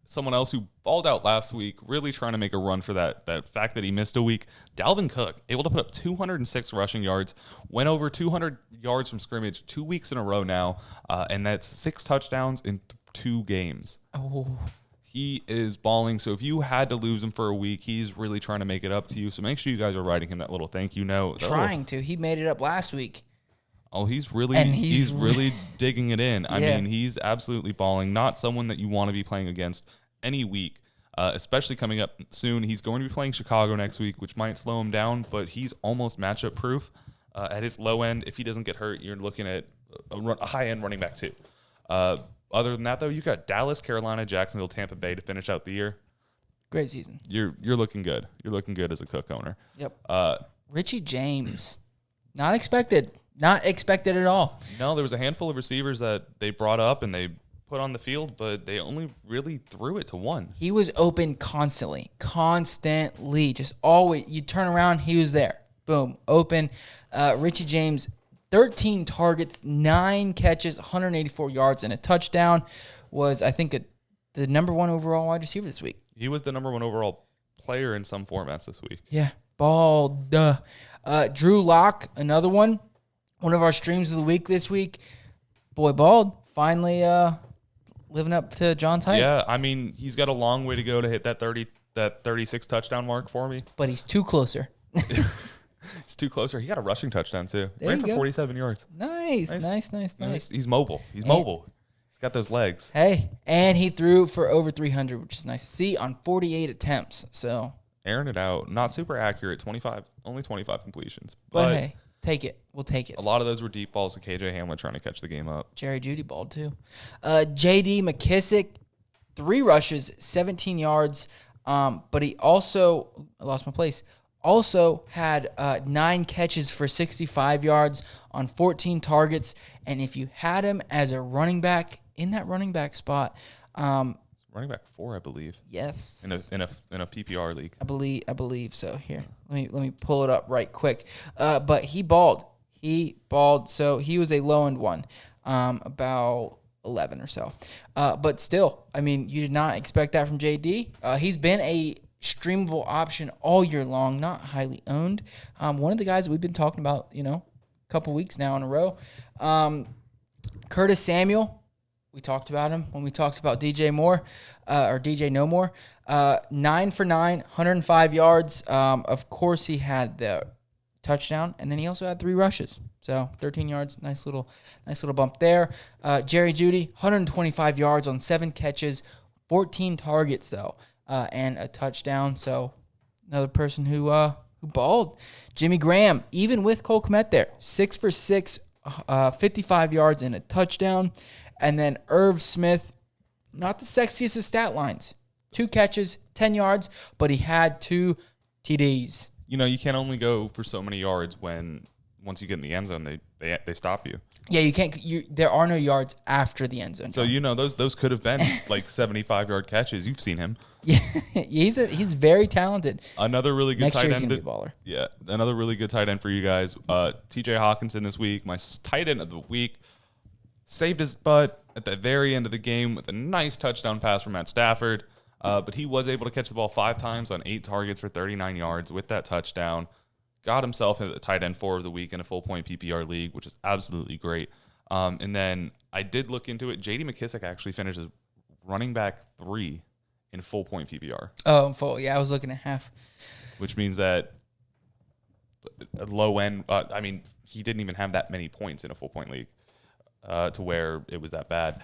Someone else who balled out last week, really trying to make a run for that fact that he missed a week. Dalvin Cook, able to put up 206 rushing yards, went over 200 yards from scrimmage 2 weeks in a row now, and that's 6 touchdowns in 2 games. Oh. He is balling, so if you had to lose him for a week, he's really trying to make it up to you. So make sure you guys are writing him that little thank you note. He made it up last week. Oh, he's really digging it in. I mean, he's absolutely balling. Not someone that you want to be playing against any week, especially coming up soon. He's going to be playing Chicago next week, which might slow him down, but he's almost matchup proof. At his low end, if he doesn't get hurt, you're looking at a high-end running back too. Other than that, though, you got Dallas, Carolina, Jacksonville, Tampa Bay to finish out the year. Great season. You're looking good. You're looking good as a Cook owner. Yep. Richie James, not expected. Not expected at all. No, there was a handful of receivers that they brought up and they put on the field, but they only really threw it to one. He was open constantly. Just always. You turn around, he was there. Boom, open. Richie James, 13 targets, 9 catches, 184 yards, and a touchdown. Was, I think, the number 1 overall wide receiver this week. He was the number 1 overall player in some formats this week. Yeah, balled. Drew Lock, another one. One of our streams of the week this week. Boy, balled. Finally living up to John's hype. Yeah, I mean, he's got a long way to go to hit that 36 touchdown mark for me. But he's too closer. He's too closer. He got a rushing touchdown, too. Ran for 47 yards. Nice. He's mobile. He's mobile. He's got those legs. Hey, and he threw for over 300, which is nice to see, on 48 attempts. So airing it out. Not super accurate. Only 25 completions. But hey, take it. We'll take it. A lot of those were deep balls to KJ Hamlet trying to catch the game up. Jerry Jeudy balled, too. J.D. McKissick, 3 rushes, 17 yards. But he also, I lost my place, also had 9 catches for 65 yards on 14 targets. And if you had him as a running back, in that running back spot. Running back 4, I believe. Yes. In a PPR league. I believe so. Here, let me pull it up right quick. But he balled. So he was a low end one, about 11 or so. But still, I mean, you did not expect that from JD. He's been a streamable option all year long, not highly owned. One of the guys that we've been talking about, a couple weeks now in a row. Curtis Samuel. We talked about him when we talked about DJ Moore, or DJ No More. 9 for 9, 105 yards. Of course, he had the touchdown, and then he also had 3 rushes. So 13 yards, nice little bump there. Jerry Jeudy, 125 yards on 7 catches, 14 targets though, and a touchdown. So another person who balled. Jimmy Graham, even with Cole Kmet there, 6 for 6, 55 yards and a touchdown. And then Irv Smith, not the sexiest of stat lines, 2 catches, 10 yards, but he had 2 TDs. You know, you can't only go for so many yards when once you get in the end zone, they stop you. Yeah, you can't. There are no yards after the end zone. So you know those could have been like 75-yard catches. You've seen him. Yeah, he's very talented. Another really good Next tight year end. he's gonna be a baller. Yeah, another really good tight end for you guys. T.J. Hawkinson this week, my tight end of the week, saved his butt at the very end of the game with a nice touchdown pass from Matt Stafford. But he was able to catch the ball 5 times on 8 targets for 39 yards with that touchdown. Got himself into the tight end 4 of the week in a full-point PPR league, which is absolutely great. And then I did look into it. J.D. McKissick actually finishes running back 3 in full-point PPR. Oh, full. Yeah, I was looking at half. Which means that a low end, he didn't even have that many points in a full-point league to where it was that bad.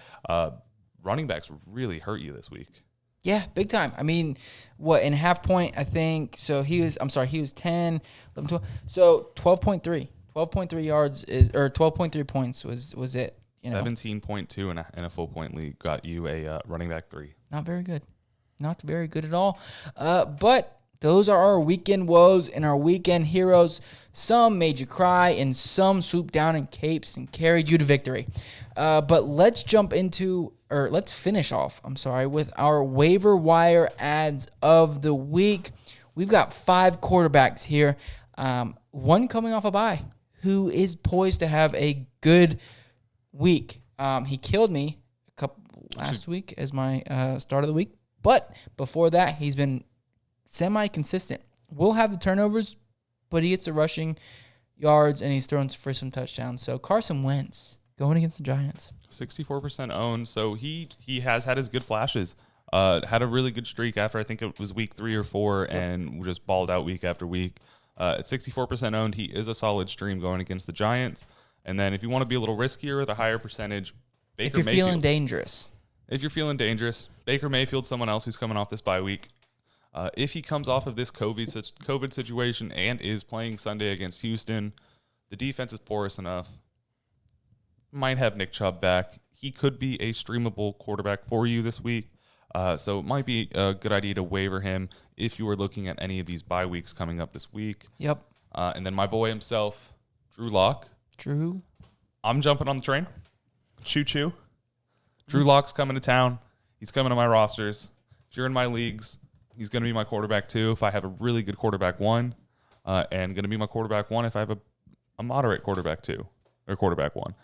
Running backs really hurt you this week. Yeah, big time. I mean, in half point, I think, he was 10, 11, 12. So 12.3. 12.3 yards or 12.3 points was it. 17.2 in a full point league got you a running back 3. Not very good. Not very good at all. But those are our weekend woes and our weekend heroes. Some made you cry and some swooped down in capes and carried you to victory. But let's finish off, with our waiver wire ads of the week. We've got 5 quarterbacks here. One coming off a bye who is poised to have a good week. He killed me last week as my start of the week. But before that, he's been semi-consistent. We'll have the turnovers, but he gets the rushing yards and he's thrown for some touchdowns. So Carson Wentz going against the Giants. 64% owned, so he has had his good flashes. Had a really good streak after I think it was week 3 or 4, and just balled out week after week. At 64% owned, he is a solid stream going against the Giants. And then if you want to be a little riskier with a higher percentage, Baker Mayfield. If you're feeling dangerous. Baker Mayfield, someone else who's coming off this bye week. If he comes off of this COVID situation and is playing Sunday against Houston, the defense is porous enough. Might have Nick Chubb back. He could be a streamable quarterback for you this week. So it might be a good idea to waiver him if you are looking at any of these bye weeks coming up this week. Yep. And then my boy himself, Drew Lock. Drew. I'm jumping on the train. Choo-choo. Drew Lock's coming to town. He's coming to my rosters. If you're in my leagues, he's going to be my quarterback 2 if I have a really good quarterback 1. And going to be my quarterback 1 if I have a moderate quarterback 2 or quarterback 1.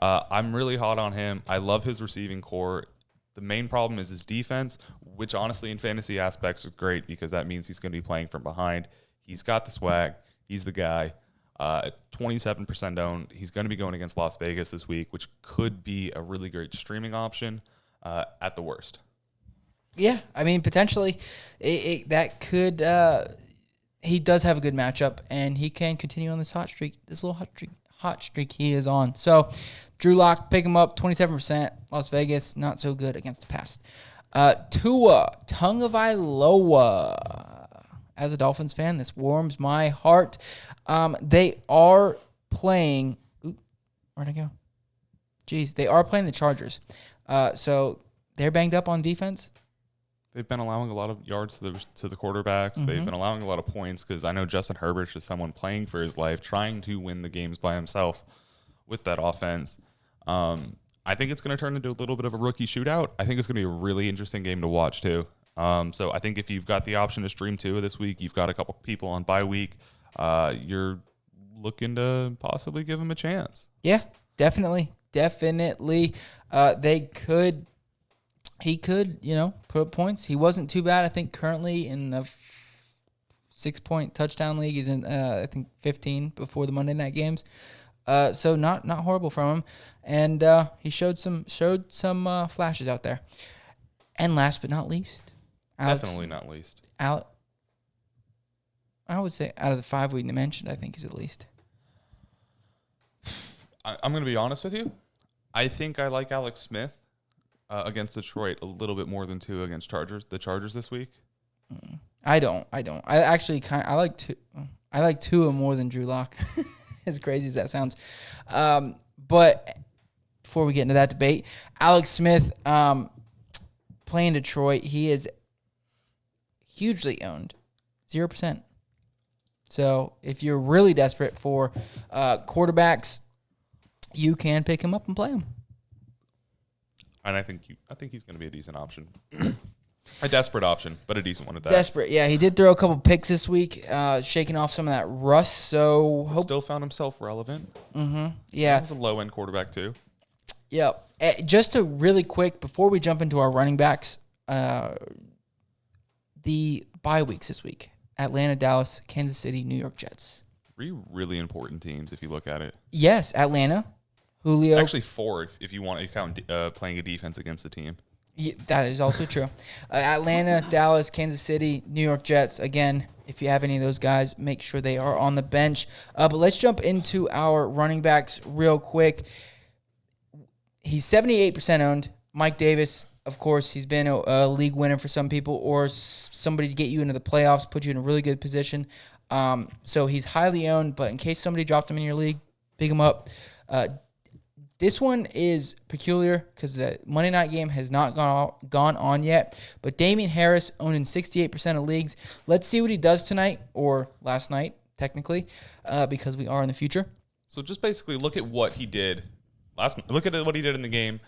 I'm really hot on him. I love his receiving core. The main problem is his defense, which honestly in fantasy aspects is great because that means he's going to be playing from behind. He's got the swag. He's the guy. 27% owned. He's going to be going against Las Vegas this week, which could be a really great streaming option at the worst. Yeah, I mean, potentially that could he does have a good matchup, and he can continue on this little hot streak he is on. So, Drew Lock, pick him up, 27%. Las Vegas, not so good against the pass. Tua Tagovailoa. As a Dolphins fan, this warms my heart. They are playing. Where'd I go? Jeez, they are playing the Chargers. So they're banged up on defense. They've been allowing a lot of yards to the quarterbacks. Mm-hmm. They've been allowing a lot of points because I know Justin Herbert is someone playing for his life, trying to win the games by himself with that offense. I think it's going to turn into a little bit of a rookie shootout. I think it's going to be a really interesting game to watch too. So I think if you've got the option to stream 2 this week, you've got a couple people on bye week, you're looking to possibly give them a chance. Yeah, definitely. He could, put up points. He wasn't too bad. I think currently in the 6-point touchdown league, he's in, I think 15 before the Monday night games. So not horrible from him. And he showed some flashes out there. And last but not least, Alex, definitely not least. I would say out of the 5 we mentioned, I think he's at least. I'm going to be honest with you. I think I like Alex Smith against Detroit a little bit more than 2 against the Chargers this week. I don't. I actually I like Tua more than Drew Lock. As crazy as that sounds. But before we get into that debate, Alex Smith playing Detroit, he is hugely owned. 0%. So if you're really desperate for quarterbacks, you can pick him up and play him. And I think he's going to be a decent option. A desperate option, but a decent one at that. Desperate, yeah. He did throw a couple picks this week, shaking off some of that rust. So still found himself relevant. Mm-hmm. Yeah, He was a low-end quarterback too. Yep. Just a really quick before we jump into our running backs, the bye weeks this week: Atlanta, Dallas, Kansas City, New York Jets. 3 really important teams if you look at it. Yes, Atlanta, Julio. Actually 4 if you want to count playing a defense against the team. Yeah, that is also true. Atlanta, Dallas, Kansas City, New York Jets. Again, if you have any of those guys, make sure they are on the bench. But let's jump into our running backs real quick. He's 78% owned. Mike Davis, of course, he's been a league winner for some people or somebody to get you into the playoffs, put you in a really good position. So he's highly owned, but in case somebody dropped him in your league, pick him up. This one is peculiar because the Monday night game has not gone on yet. But Damian Harris owned in 68% of leagues. Let's see what he does tonight or last night, technically, because we are in the future. So just basically look at what he did Look at what he did in the game.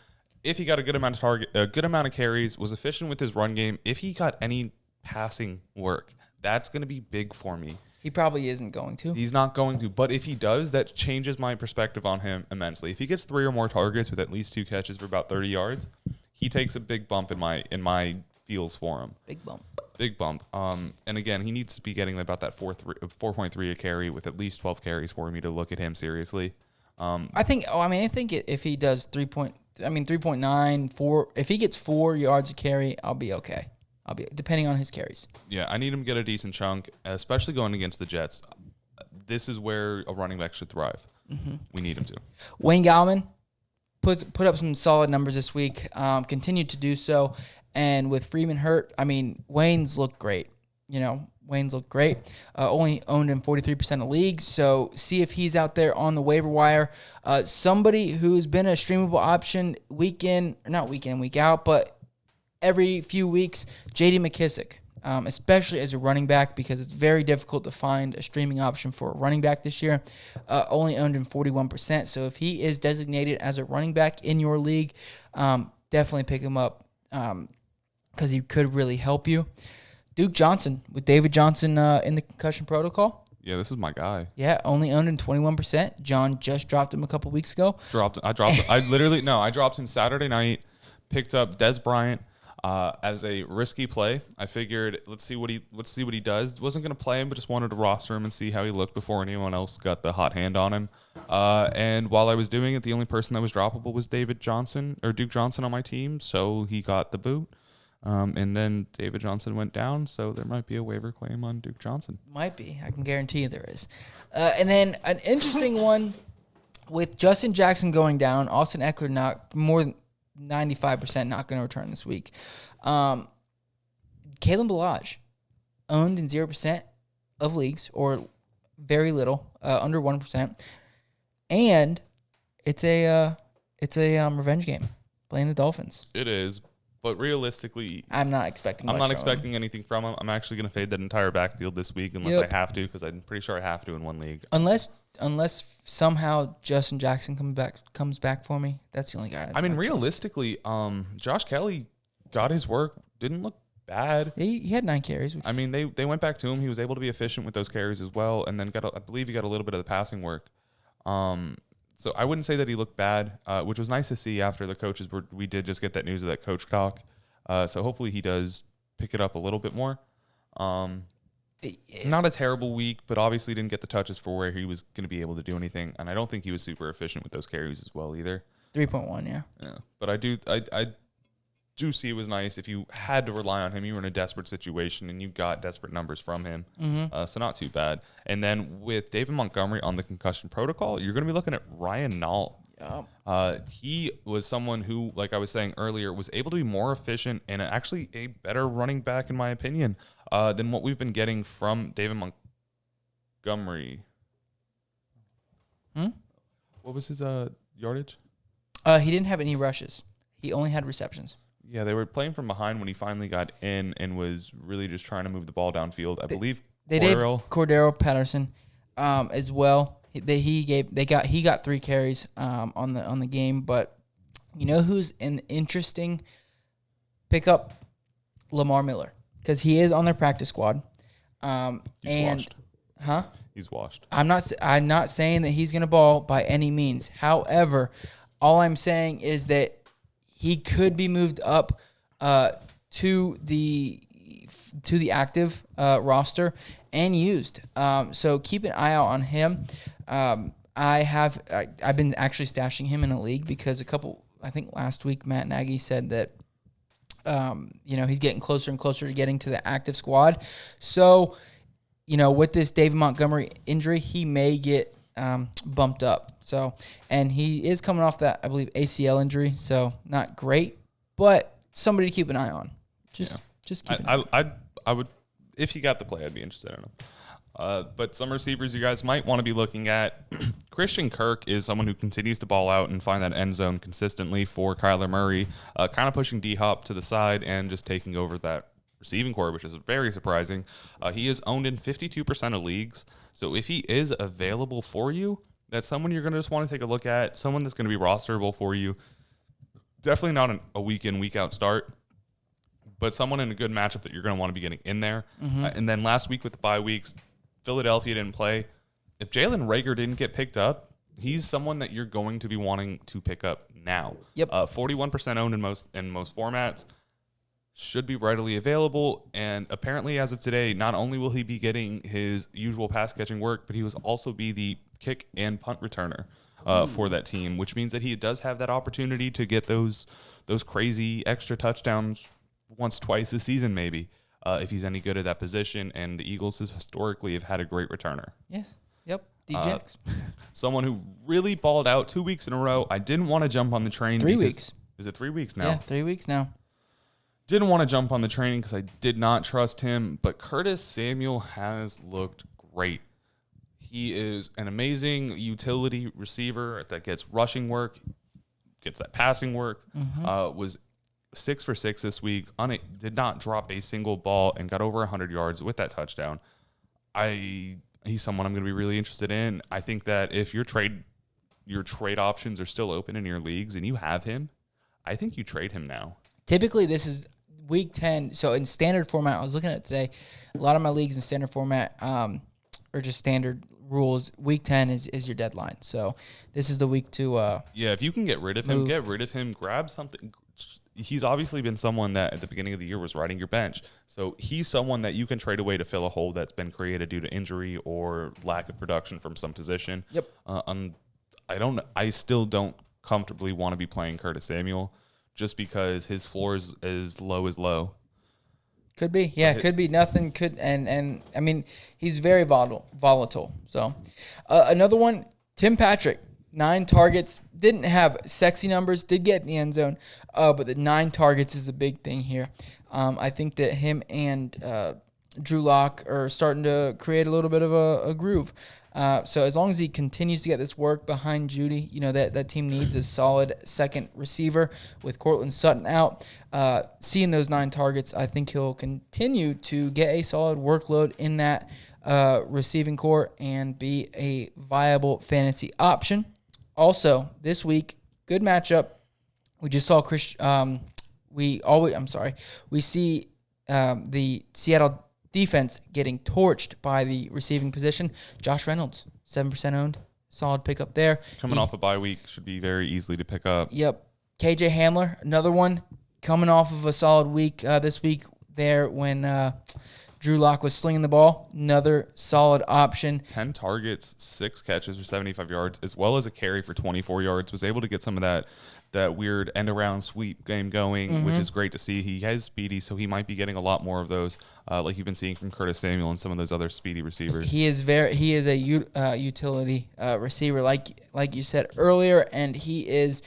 If he got a good amount of carries, was efficient with his run game. If he got any passing work, that's going to be big for me. He probably isn't going to. He's not going to. But if he does, that changes my perspective on him immensely. If he gets 3 or more targets with at least 2 catches for about 30 yards, he takes a big bump in my feels for him. Big bump. And again, he needs to be getting about that 4.3 a carry with at least 12 carries for me to look at him seriously. I think if he does 3.9, 4, if he gets 4 yards a carry, I'll be okay. Depending on his carries. Yeah, I need him to get a decent chunk, especially going against the Jets. This is where a running back should thrive. Mm-hmm. We need him to. Wayne Gallman put up some solid numbers this week, continued to do so. And with Freeman hurt, Wayne's looked great. Only owned in 43% of leagues. So see if he's out there on the waiver wire. Somebody who's been a streamable option week out, but every few weeks, J.D. McKissick, especially as a running back because it's very difficult to find a streaming option for a running back this year. Only owned in 41%. So if he is designated as a running back in your league, definitely pick him up because he could really help you. Duke Johnson with David Johnson in the concussion protocol. Yeah, this is my guy. Yeah, only owned in 21%. John just dropped him a couple weeks ago. I dropped him Saturday night, picked up Des Bryant as a risky play. I figured let's see what he does. Wasn't going to play him, but just wanted to roster him and see how he looked before anyone else got the hot hand on him. And while I was doing it, the only person that was droppable was Duke Johnson on my team, so he got the boot. And then David Johnson went down, so there might be a waiver claim on Duke Johnson. Might be. I can guarantee you there is. And then an interesting one with Justin Jackson going down, Austin Eckler not more than 95% not going to return this week. Kalen Ballage owned in 0% of leagues or very little, under 1%. And it's a revenge game playing the Dolphins. It is. But realistically, I'm not expecting anything from him. I'm actually going to fade that entire backfield this week unless I have to, because I'm pretty sure I have to in one league. Unless somehow Justin Jackson comes back for me, that's the only guy. Realistically, Josh Kelly got his work. Didn't look bad. He had 9 carries. They went back to him. He was able to be efficient with those carries as well, and then I believe he got a little bit of the passing work. So I wouldn't say that he looked bad, which was nice to see after the coaches we did just get that news of that coach talk. So hopefully he does pick it up a little bit more. Not a terrible week, but obviously didn't get the touches for where he was going to be able to do anything. And I don't think he was super efficient with those carries as well either. 3.1, yeah. Yeah. But I Juicy was nice. If you had to rely on him, you were in a desperate situation and you got desperate numbers from him. So not too bad. And then with David Montgomery on the concussion protocol, you're going to be looking at Ryan Nall. He was someone who, like I was saying earlier, was able to be more efficient and actually a better running back, in my opinion, than what we've been getting from David Montgomery. What was his yardage? He didn't have any rushes. He only had receptions. Yeah, they were playing from behind when he finally got in and was really just trying to move the ball downfield. I believe they gave Cordero Patterson as well. He got 3 carries on the game, but you know who's an interesting pickup? Lamar Miller, because he is on their practice squad. He's washed. I'm not saying that he's going to ball by any means. However, all I'm saying is that he could be moved up to the active roster and used. So keep an eye out on him. I've been actually stashing him in a league because I think last week Matt Nagy said that he's getting closer and closer to getting to the active squad. So, with this David Montgomery injury, he may get bumped up. So, and he is coming off that, I believe, ACL injury. So not great, but somebody to keep an eye on. Just keep an eye. I would, if he got the play, I'd be interested in him. But some receivers you guys might want to be looking at. Christian Kirk is someone who continues to ball out and find that end zone consistently for Kyler Murray, kind of pushing D-Hop to the side and just taking over that receiving core, which is very surprising. He is owned in 52% of leagues. So if he is available for you, that's someone you're going to just want to take a look at, someone that's going to be rosterable for you. Definitely not a week in, week out start, but someone in a good matchup that you're going to want to be getting in there. And then last week with the bye weeks, Philadelphia didn't play. If Jalen Reagor didn't get picked up, he's someone that you're going to be wanting to pick up now. Yep. 41% owned in most formats. Should be readily available, and apparently as of today, not only will he be getting his usual pass-catching work, but he will also be the kick and punt returner for that team, which means that he does have that opportunity to get those crazy extra touchdowns once, twice a season maybe, if he's any good at that position, and the Eagles historically have had a great returner. Yes. Yep. DJX. Someone who really balled out 2 weeks in a row. I didn't want to jump on the train. 3 weeks. Is it 3 weeks now? Yeah, 3 weeks now. Didn't want to jump on the train because I did not trust him, but Curtis Samuel has looked great. He is an amazing utility receiver that gets rushing work, gets that passing work, was 6 for 6 this week, did not drop a single ball, and got over 100 yards with that touchdown. He's someone I'm going to be really interested in. I think that if your trade options are still open in your leagues and you have him, I think you trade him now. Typically, this is week 10. So in standard format, I was looking at it today. A lot of my leagues in standard format or just standard rules. Week 10 is your deadline. So this is the week to if you can get rid of him, get rid of him. Grab something. He's obviously been someone that at the beginning of the year was riding your bench. So he's someone that you can trade away to fill a hole that's been created due to injury or lack of production from some position. Yep. I still don't comfortably want to be playing Curtis Samuel, just because his floor is as low as low. Could be. Yeah, could be. Nothing could. And I mean, he's very volatile. So another one, Tim Patrick, 9 targets. Didn't have sexy numbers. Did get in the end zone. But the 9 targets is a big thing here. I think that him and Drew Lock are starting to create a little bit of a groove. So as long as he continues to get this work behind Judy, that team needs a solid second receiver with Cortland Sutton out. Seeing those 9 targets, I think he'll continue to get a solid workload in that receiving core and be a viable fantasy option. Also, this week, good matchup. We just saw we see the Seattle defense getting torched by the receiving position. Josh Reynolds, 7% owned. Solid pickup there. Coming off a bye week, should be very easily to pick up. Yep. KJ Hamler, another one, coming off of a solid week this week there when Drew Lock was slinging the ball. Another solid option. 10 targets, 6 catches for 75 yards, as well as a carry for 24 yards. Was able to get some of that that weird end around sweep game going, which is great to see. He has speedy, so he might be getting a lot more of those, like you've been seeing from Curtis Samuel and some of those other speedy receivers. He is a utility receiver, like you said earlier, and he is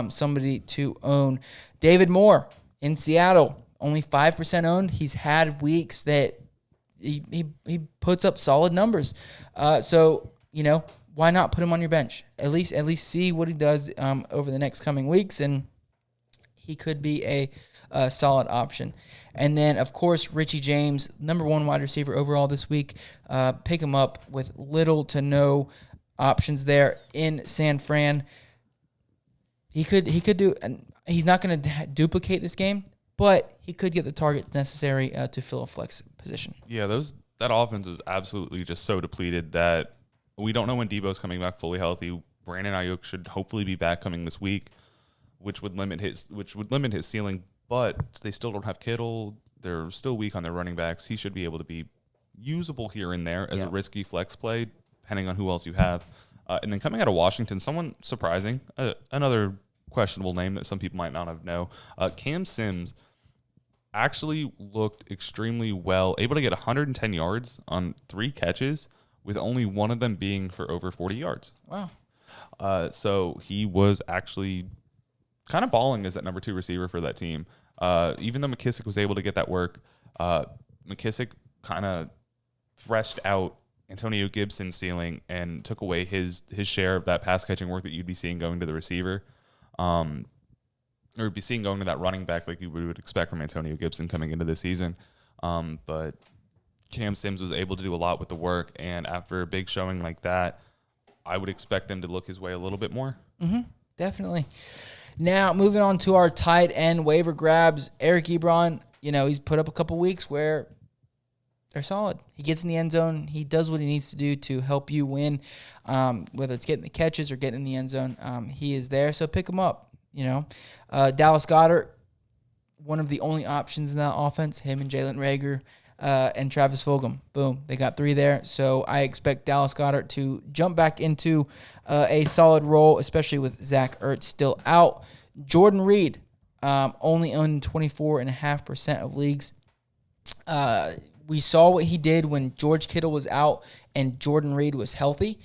somebody to own. David Moore in Seattle, only 5% owned. He's had weeks that he puts up solid numbers. So why not put him on your bench? At least see what he does over the next coming weeks, and he could be a solid option. And then, of course, Richie James, number 1 wide receiver overall this week. Pick him up with little to no options there in San Fran. He could do, and he's not going to duplicate this game, but he could get the targets necessary to fill a flex position. Yeah, that offense is absolutely just so depleted that we don't know when Debo's coming back fully healthy. Brandon Ayuk should hopefully be back coming this week, which would limit his ceiling. But they still don't have Kittle. They're still weak on their running backs. He should be able to be usable here and there as a risky flex play, depending on who else you have. And then coming out of Washington, someone surprising, another questionable name that some people might not have known. Cam Sims actually looked extremely well, able to get 110 yards on 3 catches, with only one of them being for over 40 yards. Wow. So he was actually kind of balling as that number 2 receiver for that team. Even though McKissick was able to get that work, McKissick kind of threshed out Antonio Gibson's ceiling and took away his share of that pass catching work that you'd be seeing going to the receiver. Or be seeing going to that running back like you would expect from Antonio Gibson coming into this season. But Cam Sims was able to do a lot with the work, and after a big showing like that, I would expect them to look his way a little bit more. Mm-hmm. Definitely. Now, moving on to our tight end waiver grabs, Eric Ebron, he's put up a couple weeks where they're solid. He gets in the end zone. He does what he needs to do to help you win, whether it's getting the catches or getting in the end zone. He is there, so pick him up. Dallas Goedert, one of the only options in that offense, him and Jalen Reagor. And Travis Fulgham. Boom. They got 3 there. So I expect Dallas Goedert to jump back into a solid role, especially with Zach Ertz still out. Jordan Reed, only owned 24.5% of leagues. We saw what he did when George Kittle was out and Jordan Reed was healthy.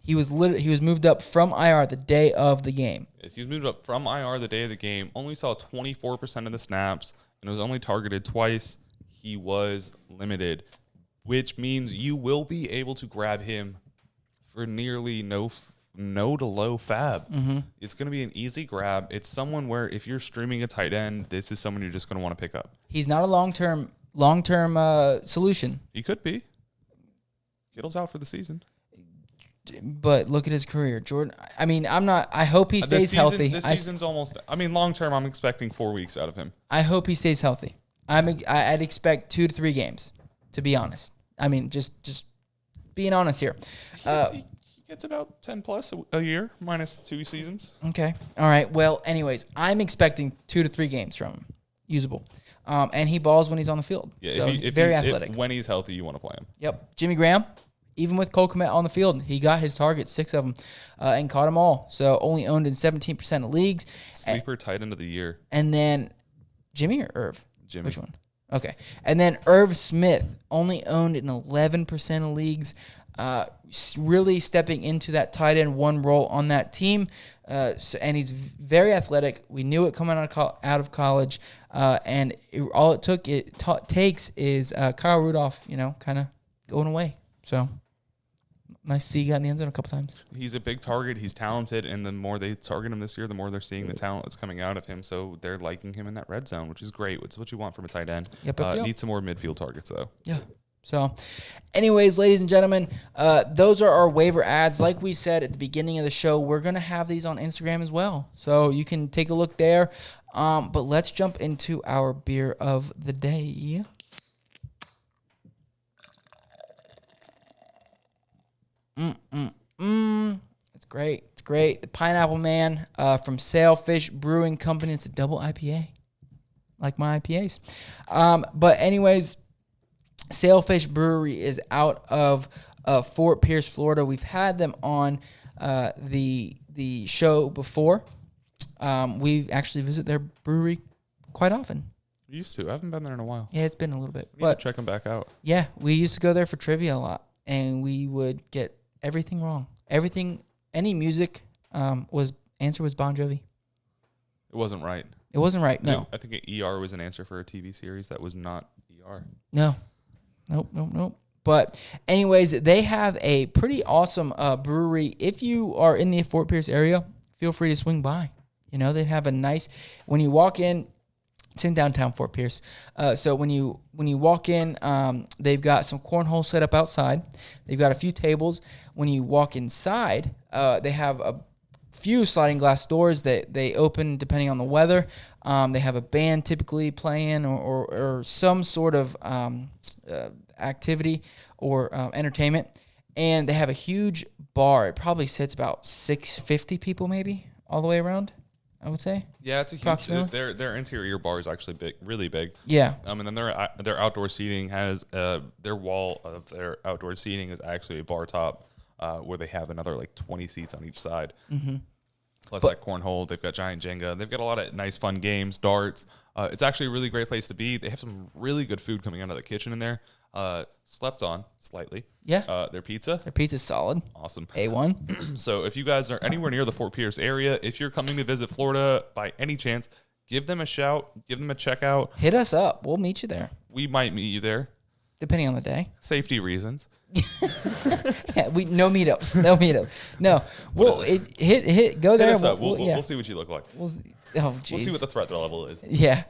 He was moved up from IR the day of the game. Yes, he was moved up from IR the day of the game. Only saw 24% of the snaps and was only targeted twice. He was limited, which means you will be able to grab him for nearly no to low fab. Mm-hmm. It's going to be an easy grab. It's someone where if you're streaming a tight end, this is someone you're just going to want to pick up. He's not a long-term solution. He could be. Kittle's out for the season. But look at his career, Jordan. I mean, I hope he stays healthy. This season's almost. Long term, I'm expecting 4 weeks out of him. I hope he stays healthy. I'd expect 2 to 3 games, to be honest. I mean, just being honest here. He gets about 10 plus a year, minus 2 seasons. Okay. All right. Well, anyways, I'm expecting 2 to 3 games from him, usable. And he balls when he's on the field. Yeah, so very athletic. When he's healthy, you want to play him. Yep. Jimmy Graham, even with Cole Kmet on the field, he got his targets, 6 of them, and caught them all. So only owned in 17% of leagues. Sleeper tight end of the year. And then Jimmy or Irv? Jimmy. Which one? Okay. And then Irv Smith, only owned in 11% of leagues, really stepping into that tight end 1 role on that team. And he's very athletic. We knew it coming out of college. And all it takes is Kyle Rudolph, kind of going away. So nice to see he got in the end zone a couple times. He's a big target. He's talented, and the more they target him this year, the more they're seeing the talent that's coming out of him. So they're liking him in that red zone, which is great. It's what you want from a tight end. Yep. Need some more midfield targets, though. Yeah. So, anyways, ladies and gentlemen, those are our waiver ads. Like we said at the beginning of the show, we're going to have these on Instagram as well. So you can take a look there. But let's jump into our beer of the day. It's great. It's great. The Pineapple Man from Sailfish Brewing Company. It's a double IPA, like my IPAs. But anyways, Sailfish Brewery is out of Fort Pierce, Florida. We've had them on the show before. We actually visit their brewery quite often. We used to. I haven't been there in a while. Yeah, it's been a little bit. But check them back out. Yeah, we used to go there for trivia a lot, and we would get everything wrong. Any music answer was Bon Jovi. It wasn't right. It wasn't right. No. I think ER was an answer for a TV series that was not ER. No. Nope. But anyways, they have a pretty awesome brewery. If you are in the Fort Pierce area, feel free to swing by. They have a nice, when you walk in, it's in downtown Fort Pierce. So when you walk in, they've got some cornhole set up outside. They've got a few tables. When you walk inside, they have a few sliding glass doors that they open depending on the weather. They have a band typically playing or some sort of activity or entertainment. And they have a huge bar. It probably sits about 650 people maybe all the way around, I would say. Yeah, it's a huge. Their interior bar is actually big, really big. Yeah. And then their outdoor seating has their wall of their outdoor seating is actually a bar top where they have another like 20 seats on each side. Mm-hmm. Plus that cornhole, they've got giant Jenga. They've got a lot of nice, fun games, darts. It's actually a really great place to be. They have some really good food coming out of the kitchen in there. Slept on slightly. Yeah. Their pizza. Their pizza's solid. Awesome. A1. So if you guys are anywhere near the Fort Pierce area, if you're coming to visit Florida by any chance, give them a shout. Give them a check out. Hit us up. We'll meet you there. We might meet you there. Depending on the day. Safety reasons. Yeah, no meetups. No meetup. No. Well, hit go there. Hit us up. We'll see what you look like. We'll see what the threat level is. Yeah.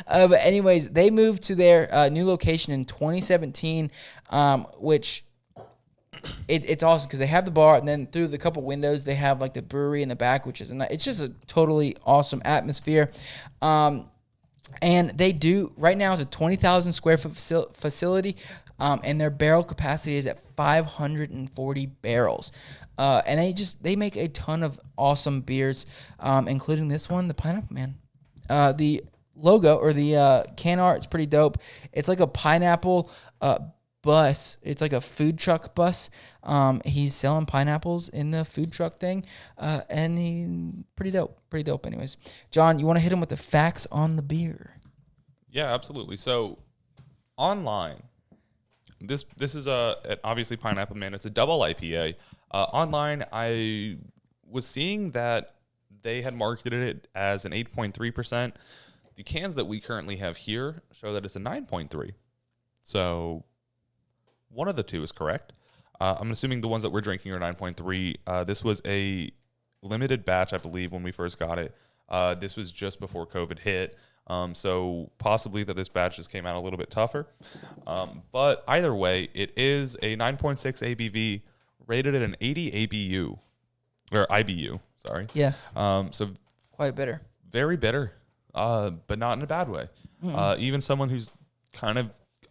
But anyways, they moved to their new location in 2017, which it's awesome because they have the bar, and then through the couple windows they have like the brewery in the back, which is it's just a totally awesome atmosphere. And they do right now is a 20,000 square foot facility, and their barrel capacity is at 540 barrels. And they make a ton of awesome beers, including this one, the Pineapple Man. The logo or the can art is pretty dope. It's like a pineapple bus. It's like a food truck bus. He's selling pineapples in the food truck thing, and he pretty dope. Anyways, John, you want to hit him with the facts on the beer? Yeah, absolutely. So online, this is obviously Pineapple Man. It's a double IPA. Online, I was seeing that they had marketed it as an 8.3%. The cans that we currently have here show that it's a 9.3. So one of the two is correct. I'm assuming the ones that we're drinking are 9.3. This was a limited batch, I believe, when we first got it. This was just before COVID hit. So possibly that this batch just came out a little bit tougher. But either way, it is a 9.6 ABV rated at an 80 ABU. Or IBU, sorry. Yes. So quite bitter. Very bitter, but not in a bad way. Even someone who's kind of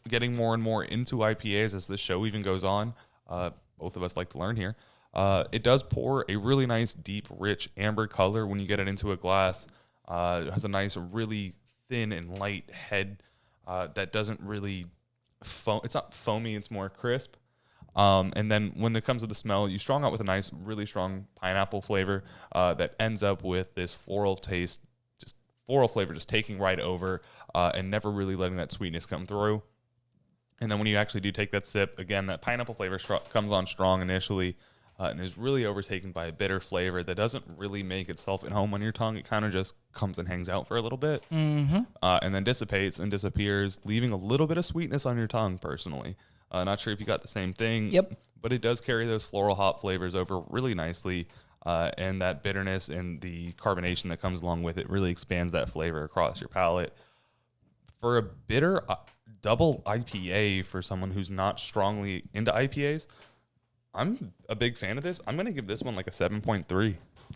getting more and more into IPAs as the show even goes on, both of us like to learn here. It does pour a really nice, deep, rich amber color when you get it into a glass. It has a nice, really thin and light head that doesn't really foam. It's not foamy, it's more crisp. And then when it comes to the smell, you strong out with a nice, really strong pineapple flavor that ends up with this floral taste, just floral flavor just taking right over and never really letting that sweetness come through. And then when you actually do take that sip, again, that pineapple flavor comes on strong initially and is really overtaken by a bitter flavor that doesn't really make itself at home on your tongue. It kind of just comes and hangs out for a little bit and then dissipates and disappears, leaving a little bit of sweetness on your tongue, personally. Not sure if you got the same thing. Yep. But it does carry those floral hop flavors over really nicely. And that bitterness and the carbonation that comes along with it really expands that flavor across your palate. For a bitter double IPA for someone who's not strongly into IPAs, I'm a big fan of this. I'm going to give this one like a 7.3.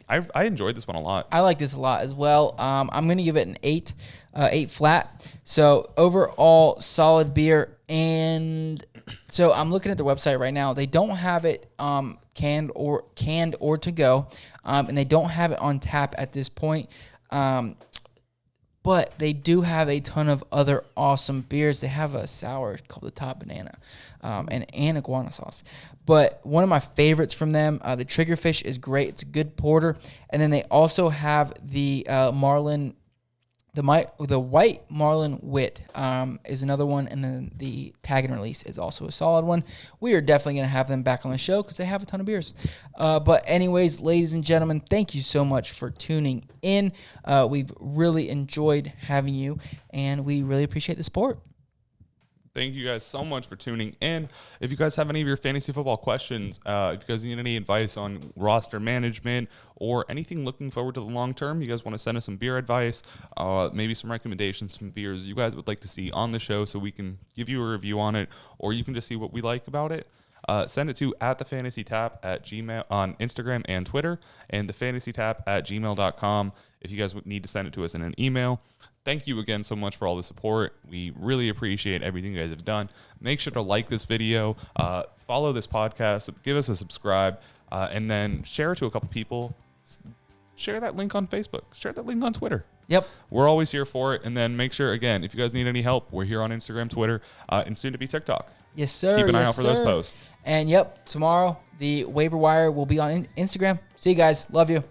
I enjoyed this one a lot. I like this a lot as well. I'm going to give it an 8 flat. So overall, solid beer. And so I'm looking at the website right now. They don't have it canned or to go, and they don't have it on tap at this point. But they do have a ton of other awesome beers. They have a sour called the Top Banana and iguana sauce. But one of my favorites from them, the Triggerfish, is great. It's a good porter. And then they also have the Marlin, the White Marlin Wit is another one. And then the Tag and Release is also a solid one. We are definitely going to have them back on the show because they have a ton of beers. But anyways, ladies and gentlemen, thank you so much for tuning in. We've really enjoyed having you, and we really appreciate the support. Thank you guys so much for tuning in. If you guys have any of your fantasy football questions, if you guys need any advice on roster management or anything looking forward to the long term, you guys want to send us some beer advice, maybe some recommendations, some beers you guys would like to see on the show so we can give you a review on it, or you can just see what we like about it. Send it to @thefantasytap at Gmail on Instagram and Twitter, and thefantasytap@gmail.com if you guys would need to send it to us in an email. Thank you again so much for all the support. We really appreciate everything you guys have done. Make sure to like this video, follow this podcast, give us a subscribe, and then share it to a couple people. Share that link on Facebook. Share that link on Twitter. Yep. We're always here for it. And then make sure, again, if you guys need any help, we're here on Instagram, Twitter, and soon to be TikTok. Yes, sir. Keep an eye out for those posts. And, yep, tomorrow the waiver wire will be on Instagram. See you guys. Love you.